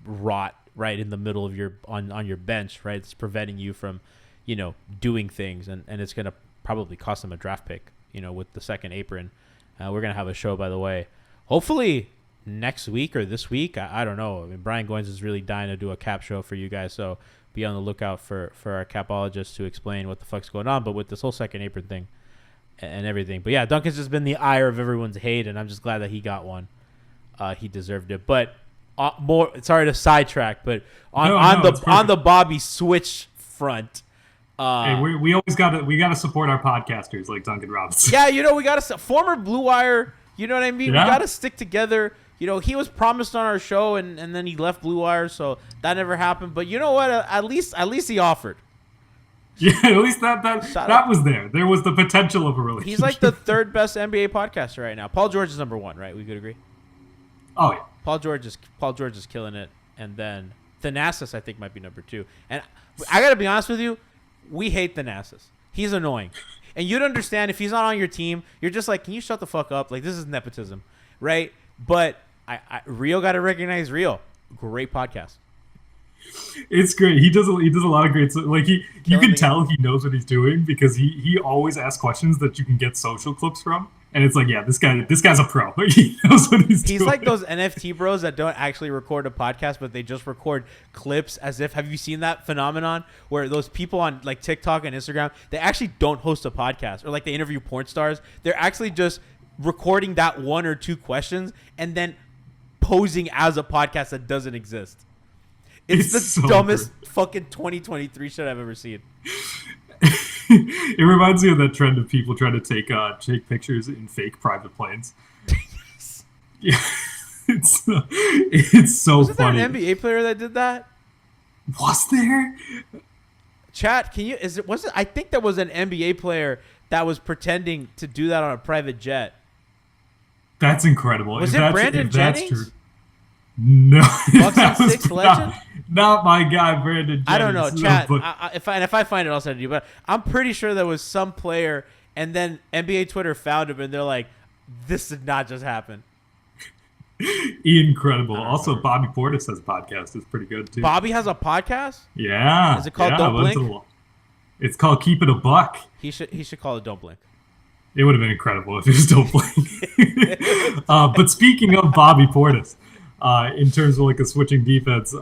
rot right in the middle of on your bench, right? It's preventing you from, you know, doing things, and it's going to probably cost him a draft pick, you know, with the second apron. We're going to have a show, by the way, hopefully next week or this week. I don't know. I mean, Brian Goins is really dying to do a cap show for you guys, so be on the lookout for our capologist to explain what the fuck's going on. But with this whole second apron thing, and everything. But yeah, Duncan's just been the ire of everyone's hate, and I'm just glad that he got one. He deserved it. But more sorry to sidetrack, but on the Bobby switch front. Hey, we always gotta support our podcasters like Duncan Robinson. Yeah, you know, we gotta former Blue Wire, you know what I mean? Yeah. We gotta stick together. You know, he was promised on our show and then he left Blue Wire, so that never happened. But you know what? At least he offered. Yeah, at least that was there. There was the potential of a relationship. He's like the third best NBA podcaster right now. Paul George is number 1, right? We could agree. Oh yeah. Paul George is killing it, and then Thanasis I think might be number 2. And I gotta be honest with you, we hate Thanasis. He's annoying, and you'd understand if he's not on your team. You're just like, can you shut the fuck up? Like this is nepotism, right? But Rio got to recognize Rio. Great podcast. It's great. He does a lot of great like you can tell he knows what he's doing because he always asks questions that you can get social clips from, and it's like, yeah, this guy's a pro. He knows what he's doing. He's like those NFT bros that don't actually record a podcast, but they just record clips as if. Have you seen that phenomenon where those people on like TikTok and Instagram, they actually don't host a podcast, or like they interview porn stars? They're actually just recording that 1 or 2 questions and then posing as a podcast that doesn't exist. It's the so dumbest fucking 2023 shit I've ever seen. It reminds me of that trend of people trying to take pictures in fake private planes. Yes. Yeah, it's so Wasn't funny. Wasn't there an NBA player that did that? Was there? Chat, I think there was an NBA player that was pretending to do that on a private jet. That's incredible. Was it Brandon Jennings? That's true. No, Bucks and Six legend? Not my guy, Brandon Jennings. I don't know, chat. If I find it, I'll send it to you. But I'm pretty sure there was some player, and then NBA Twitter found him, and they're like, "This did not just happen." Incredible. Also, Bobby Portis has a podcast. It's pretty good too. Bobby has a podcast? Yeah. Is it called yeah, Don't Blink? It's called Keep It a Buck. He should call it Don't Blink. It would have been incredible if it was Don't Blink. But speaking of Bobby Portis, in terms of like a switching defense,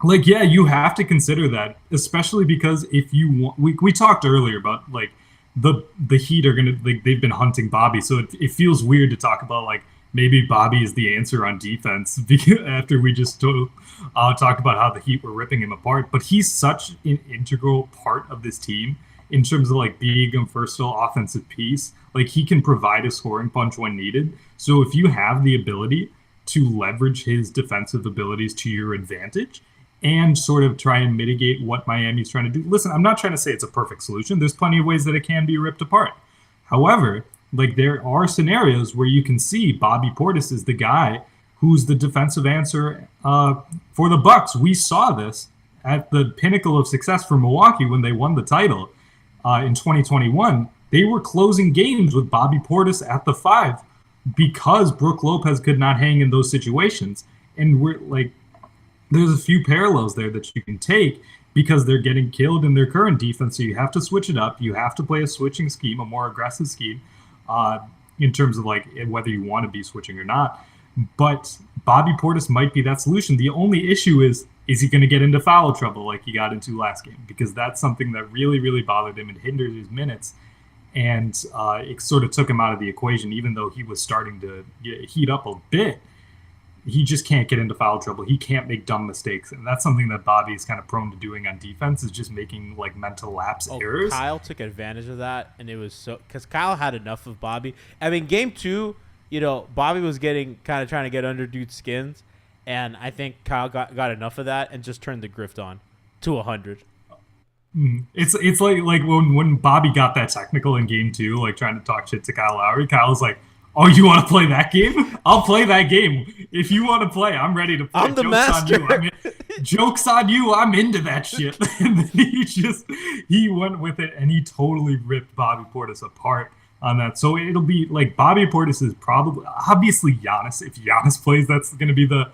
you have to consider that, especially because if you want, we talked earlier about like the Heat are gonna, like, they've been hunting Bobby, so it feels weird to talk about like maybe Bobby is the answer on defense after we just talked about how the Heat were ripping him apart. But he's such an integral part of this team in terms of like being a versatile offensive piece. Like, he can provide a scoring punch when needed. So if you have the ability to leverage his defensive abilities to your advantage and sort of try and mitigate what Miami's trying to do. Listen, I'm not trying to say it's a perfect solution. There's plenty of ways that it can be ripped apart. However, like, there are scenarios where you can see Bobby Portis is the guy who's the defensive answer for the Bucks. We saw this at the pinnacle of success for Milwaukee when they won the title in 2021. They were closing games with Bobby Portis at the 5 because Brook Lopez could not hang in those situations. And we're like, there's a few parallels there that you can take because they're getting killed in their current defense. So you have to switch it up. You have to play a switching scheme, a more aggressive scheme, in terms of like whether you want to be switching or not. But Bobby Portis might be that solution. The only issue is he going to get into foul trouble like he got into last game? Because that's something that really, really bothered him and hindered his minutes. And it sort of took him out of the equation, even though he was starting to heat up a bit. He just can't get into foul trouble. He can't make dumb mistakes. And that's something that Bobby is kind of prone to doing on defense, is just making like mental lapse errors. Kyle took advantage of that, and it was so because Kyle had enough of Bobby. I mean, game 2, Bobby was getting kind of trying to get under dude's skins, and I think Kyle got enough of that and just turned the grift on to 100. It's like when Bobby got that technical in game 2, like trying to talk shit to Kyle Lowry. Kyle's like, "Oh, you want to play that game? I'll play that game. If you want to play, I'm ready to play. I'm the master. Joke's on you. I'm into that shit." And then he went with it, and he totally ripped Bobby Portis apart on that. So it'll be like Bobby Portis is probably, obviously, Giannis. If Giannis plays, that's going to be the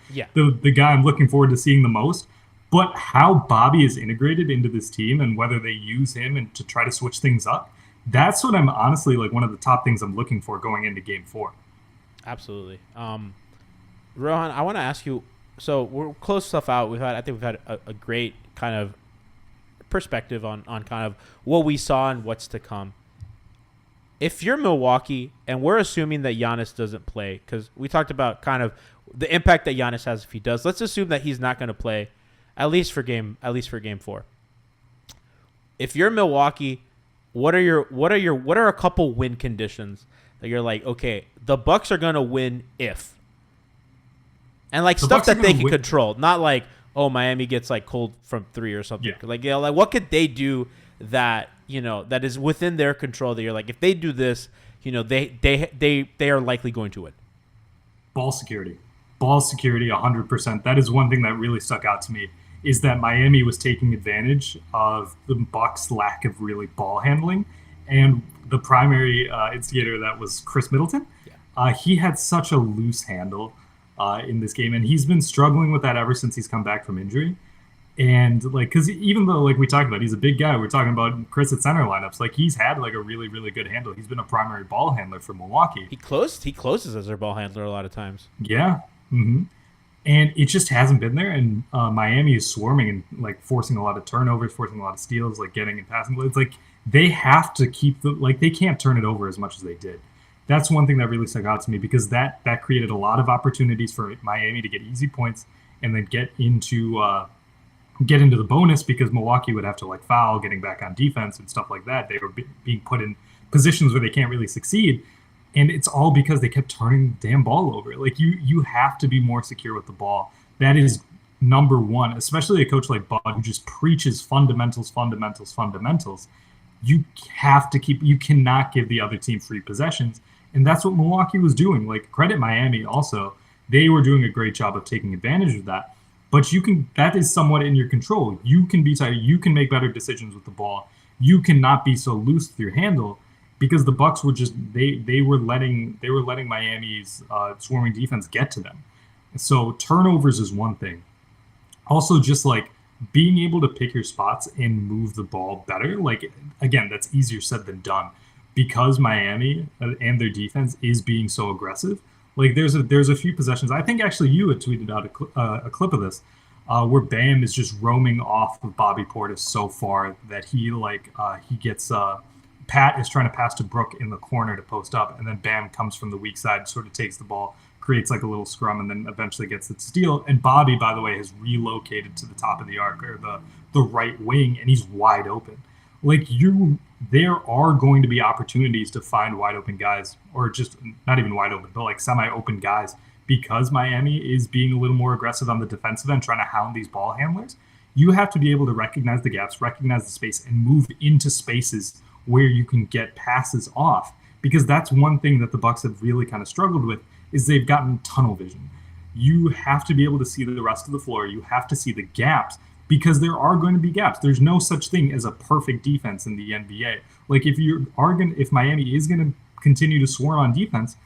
guy I'm looking forward to seeing the most. But how Bobby is integrated into this team and whether they use him and to try to switch things up, that's what I'm honestly like one of the top things I'm looking for going into game 4. Absolutely. Rohan, I want to ask you, so we'll close stuff out. I think we've had a great kind of perspective on kind of what we saw and what's to come. If you're Milwaukee, and we're assuming that Giannis doesn't play, because we talked about kind of the impact that Giannis has if he does. Let's assume that he's not going to play, at least for game 4. If you're Milwaukee, what are a couple win conditions that you're like, okay, the Bucks are gonna win if, and like stuff that they can control, not like, oh, Miami gets like cold from 3 or something. Yeah. Like, like what could they do that that is within their control that you're like, if they do this, they are likely going to win. Ball security, 100%. That is one thing that really stuck out to me, is that Miami was taking advantage of the Bucks' lack of really ball handling. And the primary instigator of that was Chris Middleton. Yeah. He had such a loose handle in this game, and he's been struggling with that ever since he's come back from injury. And like, because even though, like we talked about, he's a big guy, we're talking about Chris at center lineups, like he's had like a really, really good handle. He's been a primary ball handler for Milwaukee. He closes as their ball handler a lot of times. Yeah. Mm-hmm. And it just hasn't been there. And Miami is swarming and like forcing a lot of turnovers, forcing a lot of steals, like getting in passing lanes. Like they have to keep they can't turn it over as much as they did. That's one thing that really stuck out to me, because that created a lot of opportunities for Miami to get easy points and then get into the bonus, because Milwaukee would have to like foul, getting back on defense and stuff like that. They were being put in positions where they can't really succeed. And it's all because they kept turning the damn ball over. Like you have to be more secure with the ball. That is number one, especially a coach like Bud who just preaches fundamentals. You cannot give the other team free possessions. And that's what Milwaukee was doing. Like, credit Miami also. They were doing a great job of taking advantage of that. But that is somewhat in your control. You can be tighter. You can make better decisions with the ball. You cannot be so loose with your handle. because the Bucks were just they were letting Miami's swarming defense get to them. So turnovers is one thing. Also, just like being able to pick your spots and move the ball better. Like, again, that's easier said than done because Miami and their defense is being so aggressive. Like, there's a few possessions. I think actually you had tweeted out a clip of this where Bam is just roaming off of Bobby Portis so far that he gets Pat is trying to pass to Brook in the corner to post up, and then Bam comes from the weak side, sort of takes the ball, creates like a little scrum, and then eventually gets the steal. And Bobby, by the way, has relocated to the top of the arc or the right wing, and he's wide open. Like there are going to be opportunities to find wide open guys, or just not even wide open, but like semi-open guys, because Miami is being a little more aggressive on the defensive end, trying to hound these ball handlers. You have to be able to recognize the gaps, recognize the space, and move into spaces where you can get passes off, because that's one thing that the Bucks have really kind of struggled with is they've gotten tunnel vision. You have to be able to see the rest of the floor. You have to see the gaps, because there are going to be gaps. There's no such thing as a perfect defense in the NBA. Like if Miami is going to continue to swarm on defense,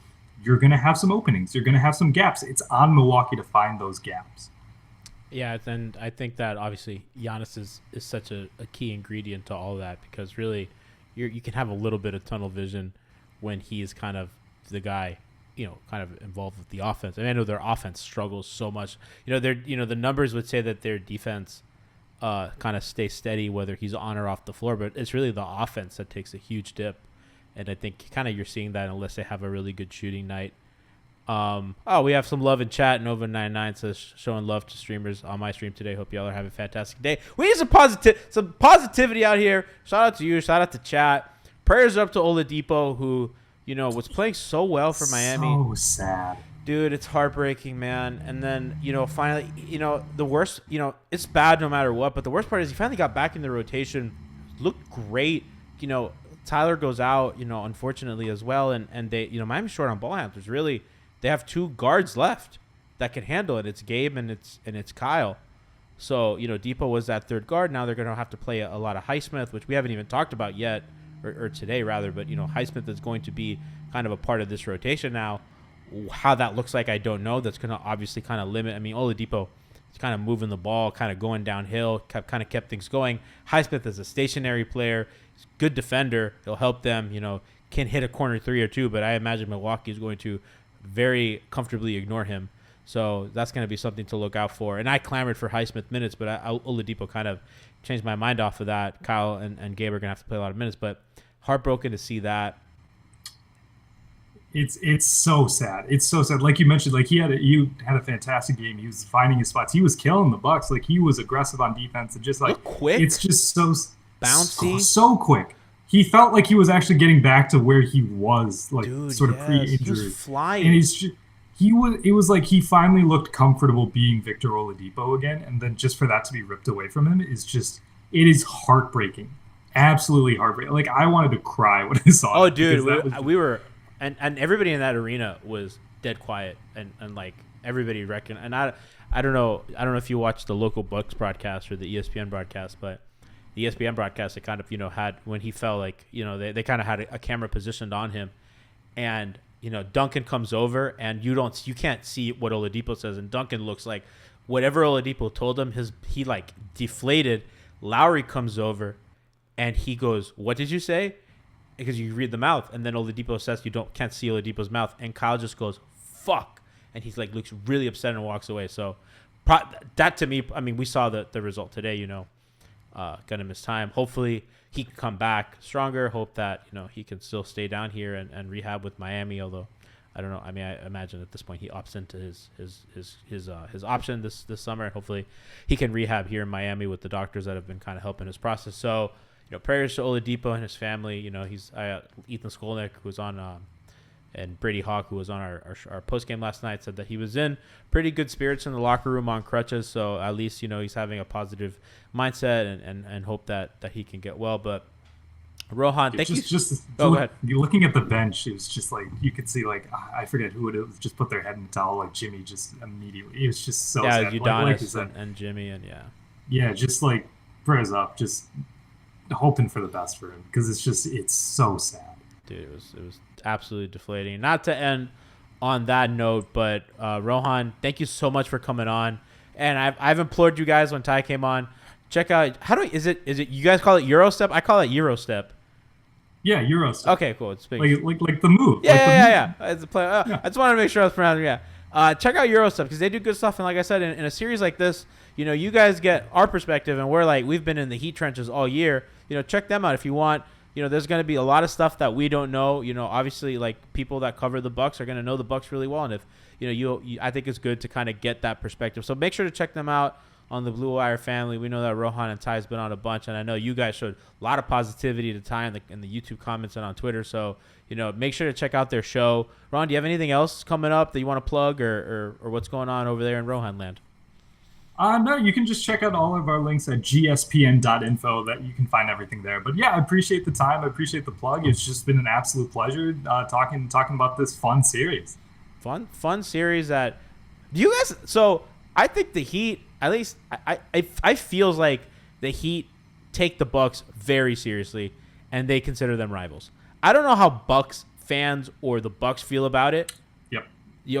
you're going to have some openings. You're going to have some gaps. It's on Milwaukee to find those gaps. Yeah, and I think that obviously Giannis is such a key ingredient to all that, because really you can have a little bit of tunnel vision when he is kind of the guy, kind of involved with the offense. And I know their offense struggles so much. The numbers would say that their defense kind of stays steady whether he's on or off the floor, but it's really the offense that takes a huge dip. And I think kind of you're seeing that unless they have a really good shooting night. We have some love in chat. Nova99 says showing love to streamers on my stream today. Hope y'all are having a fantastic day. We need some positivity out here. Shout out to you. Shout out to chat. Prayers up to Oladipo, who was playing so well for Miami. So sad, dude. It's heartbreaking, man. And then finally, the worst. It's bad no matter what. But the worst part is he finally got back in the rotation. Looked great. Tyler goes out. Unfortunately as well. And they Miami's short on ball handlers. Really. They have two guards left that can handle it. It's Gabe and it's Kyle. So, Depot was that third guard. Now they're going to have to play a lot of Highsmith, which we haven't even talked about yet, or today rather. But, Highsmith is going to be kind of a part of this rotation now. How that looks like, I don't know. That's going to obviously kind of limit. I mean, Oladipo is kind of moving the ball, kind of going downhill, kind of kept things going. Highsmith is a stationary player. He's a good defender. He'll help them, can hit a corner three or two. But I imagine Milwaukee is going to very comfortably ignore him. So that's going to be something to look out for. And I clamored for Highsmith minutes, but Oladipo kind of changed my mind off of that. Kyle and Gabe are going to have to play a lot of minutes, but heartbroken to see that. It's so sad. It's so sad. Like you mentioned, like you had a fantastic game. He was finding his spots. He was killing the Bucks. Like he was aggressive on defense and just like quick. It's just so bouncy, so quick. He felt like he was actually getting back to where he was, like sort of pre-injury. He was flying. And it was like he finally looked comfortable being Victor Oladipo again, and then just for that to be ripped away from him it is heartbreaking. Absolutely heartbreaking. Like I wanted to cry when I saw it. Oh, dude, we were, and everybody in that arena was dead quiet, and like everybody reckoned. And I don't know if you watched the local Bucks broadcast or the ESPN broadcast, but the ESPN broadcast, it kind of, had when he fell, like, they kind of had a camera positioned on him, and, Duncan comes over and you can't see what Oladipo says. And Duncan looks like whatever Oladipo told him, he like deflated. Lowry comes over and he goes, "What did you say?" Because you read the mouth, and then Oladipo says you can't see Oladipo's mouth, and Kyle just goes, "Fuck," and he's like looks really upset and walks away. So that to me, I mean, we saw the result today. Gonna miss time. Hopefully he can come back stronger. Hope that he can still stay down here and rehab with Miami. Although I don't know. I mean, I imagine at this point he opts into his option this summer, and hopefully he can rehab here in Miami with the doctors that have been kind of helping his process. So prayers to Oladipo and his family. He's Ethan Skolnick, who's on and Brady Hawk, who was on our post game last night, said that he was in pretty good spirits in the locker room on crutches. So at least he's having a positive mindset and hope that he can get well. But Rohan, thank you. Go ahead. Looking at the bench, it was just like you could see, like, I forget who it was, just put their head in the towel, like Jimmy just immediately. It was just so sad. Udonis and Jimmy yeah, just like prayers up, just hoping for the best for him, because it's so sad. dude, it was absolutely deflating. Not to end on that note, but Rohan, thank you so much for coming on. And I've implored you guys when Ty came on, check out is it you guys call it Euro Step? I call it Gyro Step. Yeah, Euro Step. Okay, cool. It's big. Like the move. Yeah. It's a play. I just wanted to make sure I was pronouncing it. Yeah. Check out Euro Step because they do good stuff. And like I said, in a series like this, you guys get our perspective, and we've been in the heat trenches all year. Check them out if you want. There's going to be a lot of stuff that we don't know. Obviously, like people that cover the Bucks are going to know the Bucks really well, and if I think it's good to kind of get that perspective. So make sure to check them out on the Blue Wire family. We know that Rohan and Ty's been on a bunch, and I know you guys showed a lot of positivity to Ty in the YouTube comments and on Twitter. So make sure to check out their show. Ron, do you have anything else coming up that you want to plug, or what's going on over there in Rohan land? No, you can just check out all of our links at gspn.info. That you can find everything there. But yeah, I appreciate the time. I appreciate the plug. It's just been an absolute pleasure talking about this fun series. Fun series that do you guys. So I think the Heat, at least I feels like the Heat take the Bucks very seriously, and they consider them rivals. I don't know how Bucks fans or the Bucks feel about it. Yep.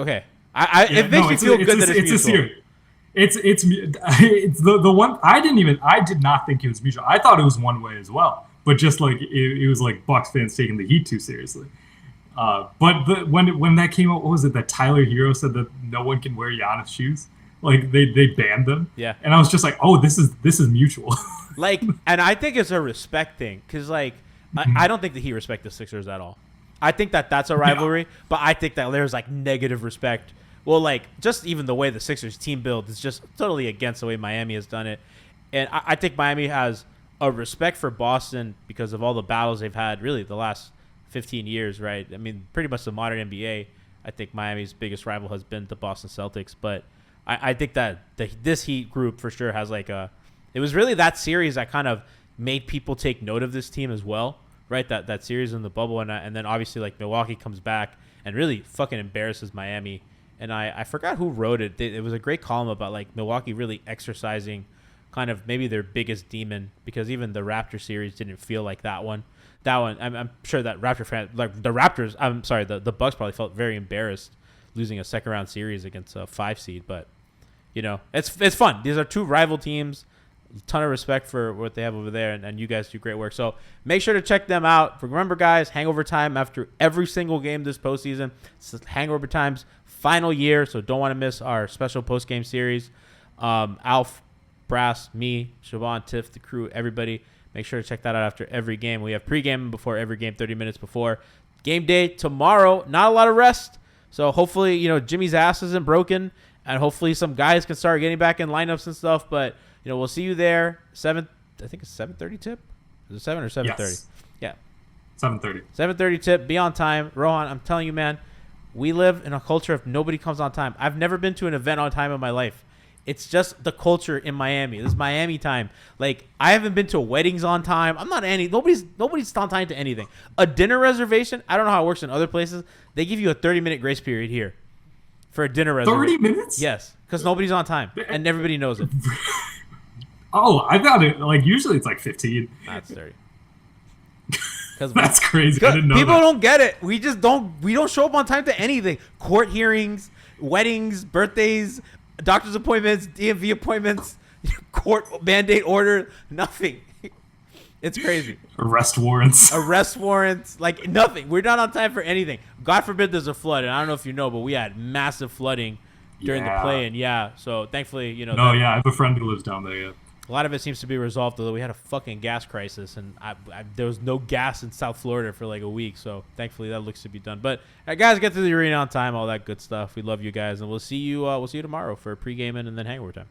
Okay. It makes me feel good that it's a series. It's the one I did not think it was mutual. I thought it was one way as well, but just like it was like Bucks fans taking the Heat too seriously. But when that came out, what was it that Tyler Hero said that no one can wear Giannis shoes? Like they banned them. Yeah. And I was just like, oh, this is mutual. Like, and I think it's a respect thing because like I don't think the Heat respect the Sixers at all. I think that's a rivalry, but I think that there's like negative respect. Well, like, just even the way the Sixers team build is just totally against the way Miami has done it. And I think Miami has a respect for Boston because of all the battles they've had really the last 15 years, right? I mean, pretty much the modern NBA, I think Miami's biggest rival has been the Boston Celtics. But I think that this Heat group for sure has like it was really that series that kind of made people take note of this team as well, right? That series in the bubble. And then obviously like Milwaukee comes back and really fucking embarrasses Miami. And I forgot who wrote it. It was a great column about like Milwaukee really exercising kind of maybe their biggest demon because even the Raptor series didn't feel like that one. I'm sure that Raptor fan, like the Raptors, I'm sorry, the Bucks probably felt very embarrassed losing a second round series against a 5 seed. But it's fun. These are two rival teams. A ton of respect for what they have over there, and you guys do great work. So make sure to check them out. Remember, guys, Hangover Time after every single game this postseason. It's Hangover Time's final year, so don't want to miss our special post-game series. Alf, Brass, me, Siobhan, Tiff, the crew, everybody. Make sure to check that out after every game. We have pregame before every game, 30 minutes before. Game day tomorrow. Not a lot of rest, so hopefully Jimmy's ass isn't broken, and hopefully some guys can start getting back in lineups and stuff, but we'll see you there. I think it's 7:30 tip. Is it 7 or 7:30? Yes. Yeah. 7:30. 7:30 tip. Be on time. Rohan, I'm telling you, man, we live in a culture of nobody comes on time. I've never been to an event on time in my life. It's just the culture in Miami. This is Miami time. Like, I haven't been to weddings on time. Nobody's on time to anything. A dinner reservation, I don't know how it works in other places. They give you a 30-minute grace period here for a dinner reservation. 30 minutes? Yes, because nobody's on time, and everybody knows it. Oh, I thought it like usually it's like 15. That's 30. That's crazy. I didn't know people that. don't get it. We don't show up on time to anything. Court hearings, weddings, birthdays, doctor's appointments, DMV appointments, court mandate order, nothing. It's crazy. Arrest warrants, like nothing. We're not on time for anything. God forbid there's a flood, and I don't know if you know, but we had massive flooding during the play, and so thankfully, I have a friend who lives down there. Yeah. A lot of it seems to be resolved, although we had a fucking gas crisis, and there was no gas in South Florida for like a week, so thankfully that looks to be done. But guys, get to the arena on time, all that good stuff. We love you guys, and we'll see you tomorrow for pre-gaming and then hangover time.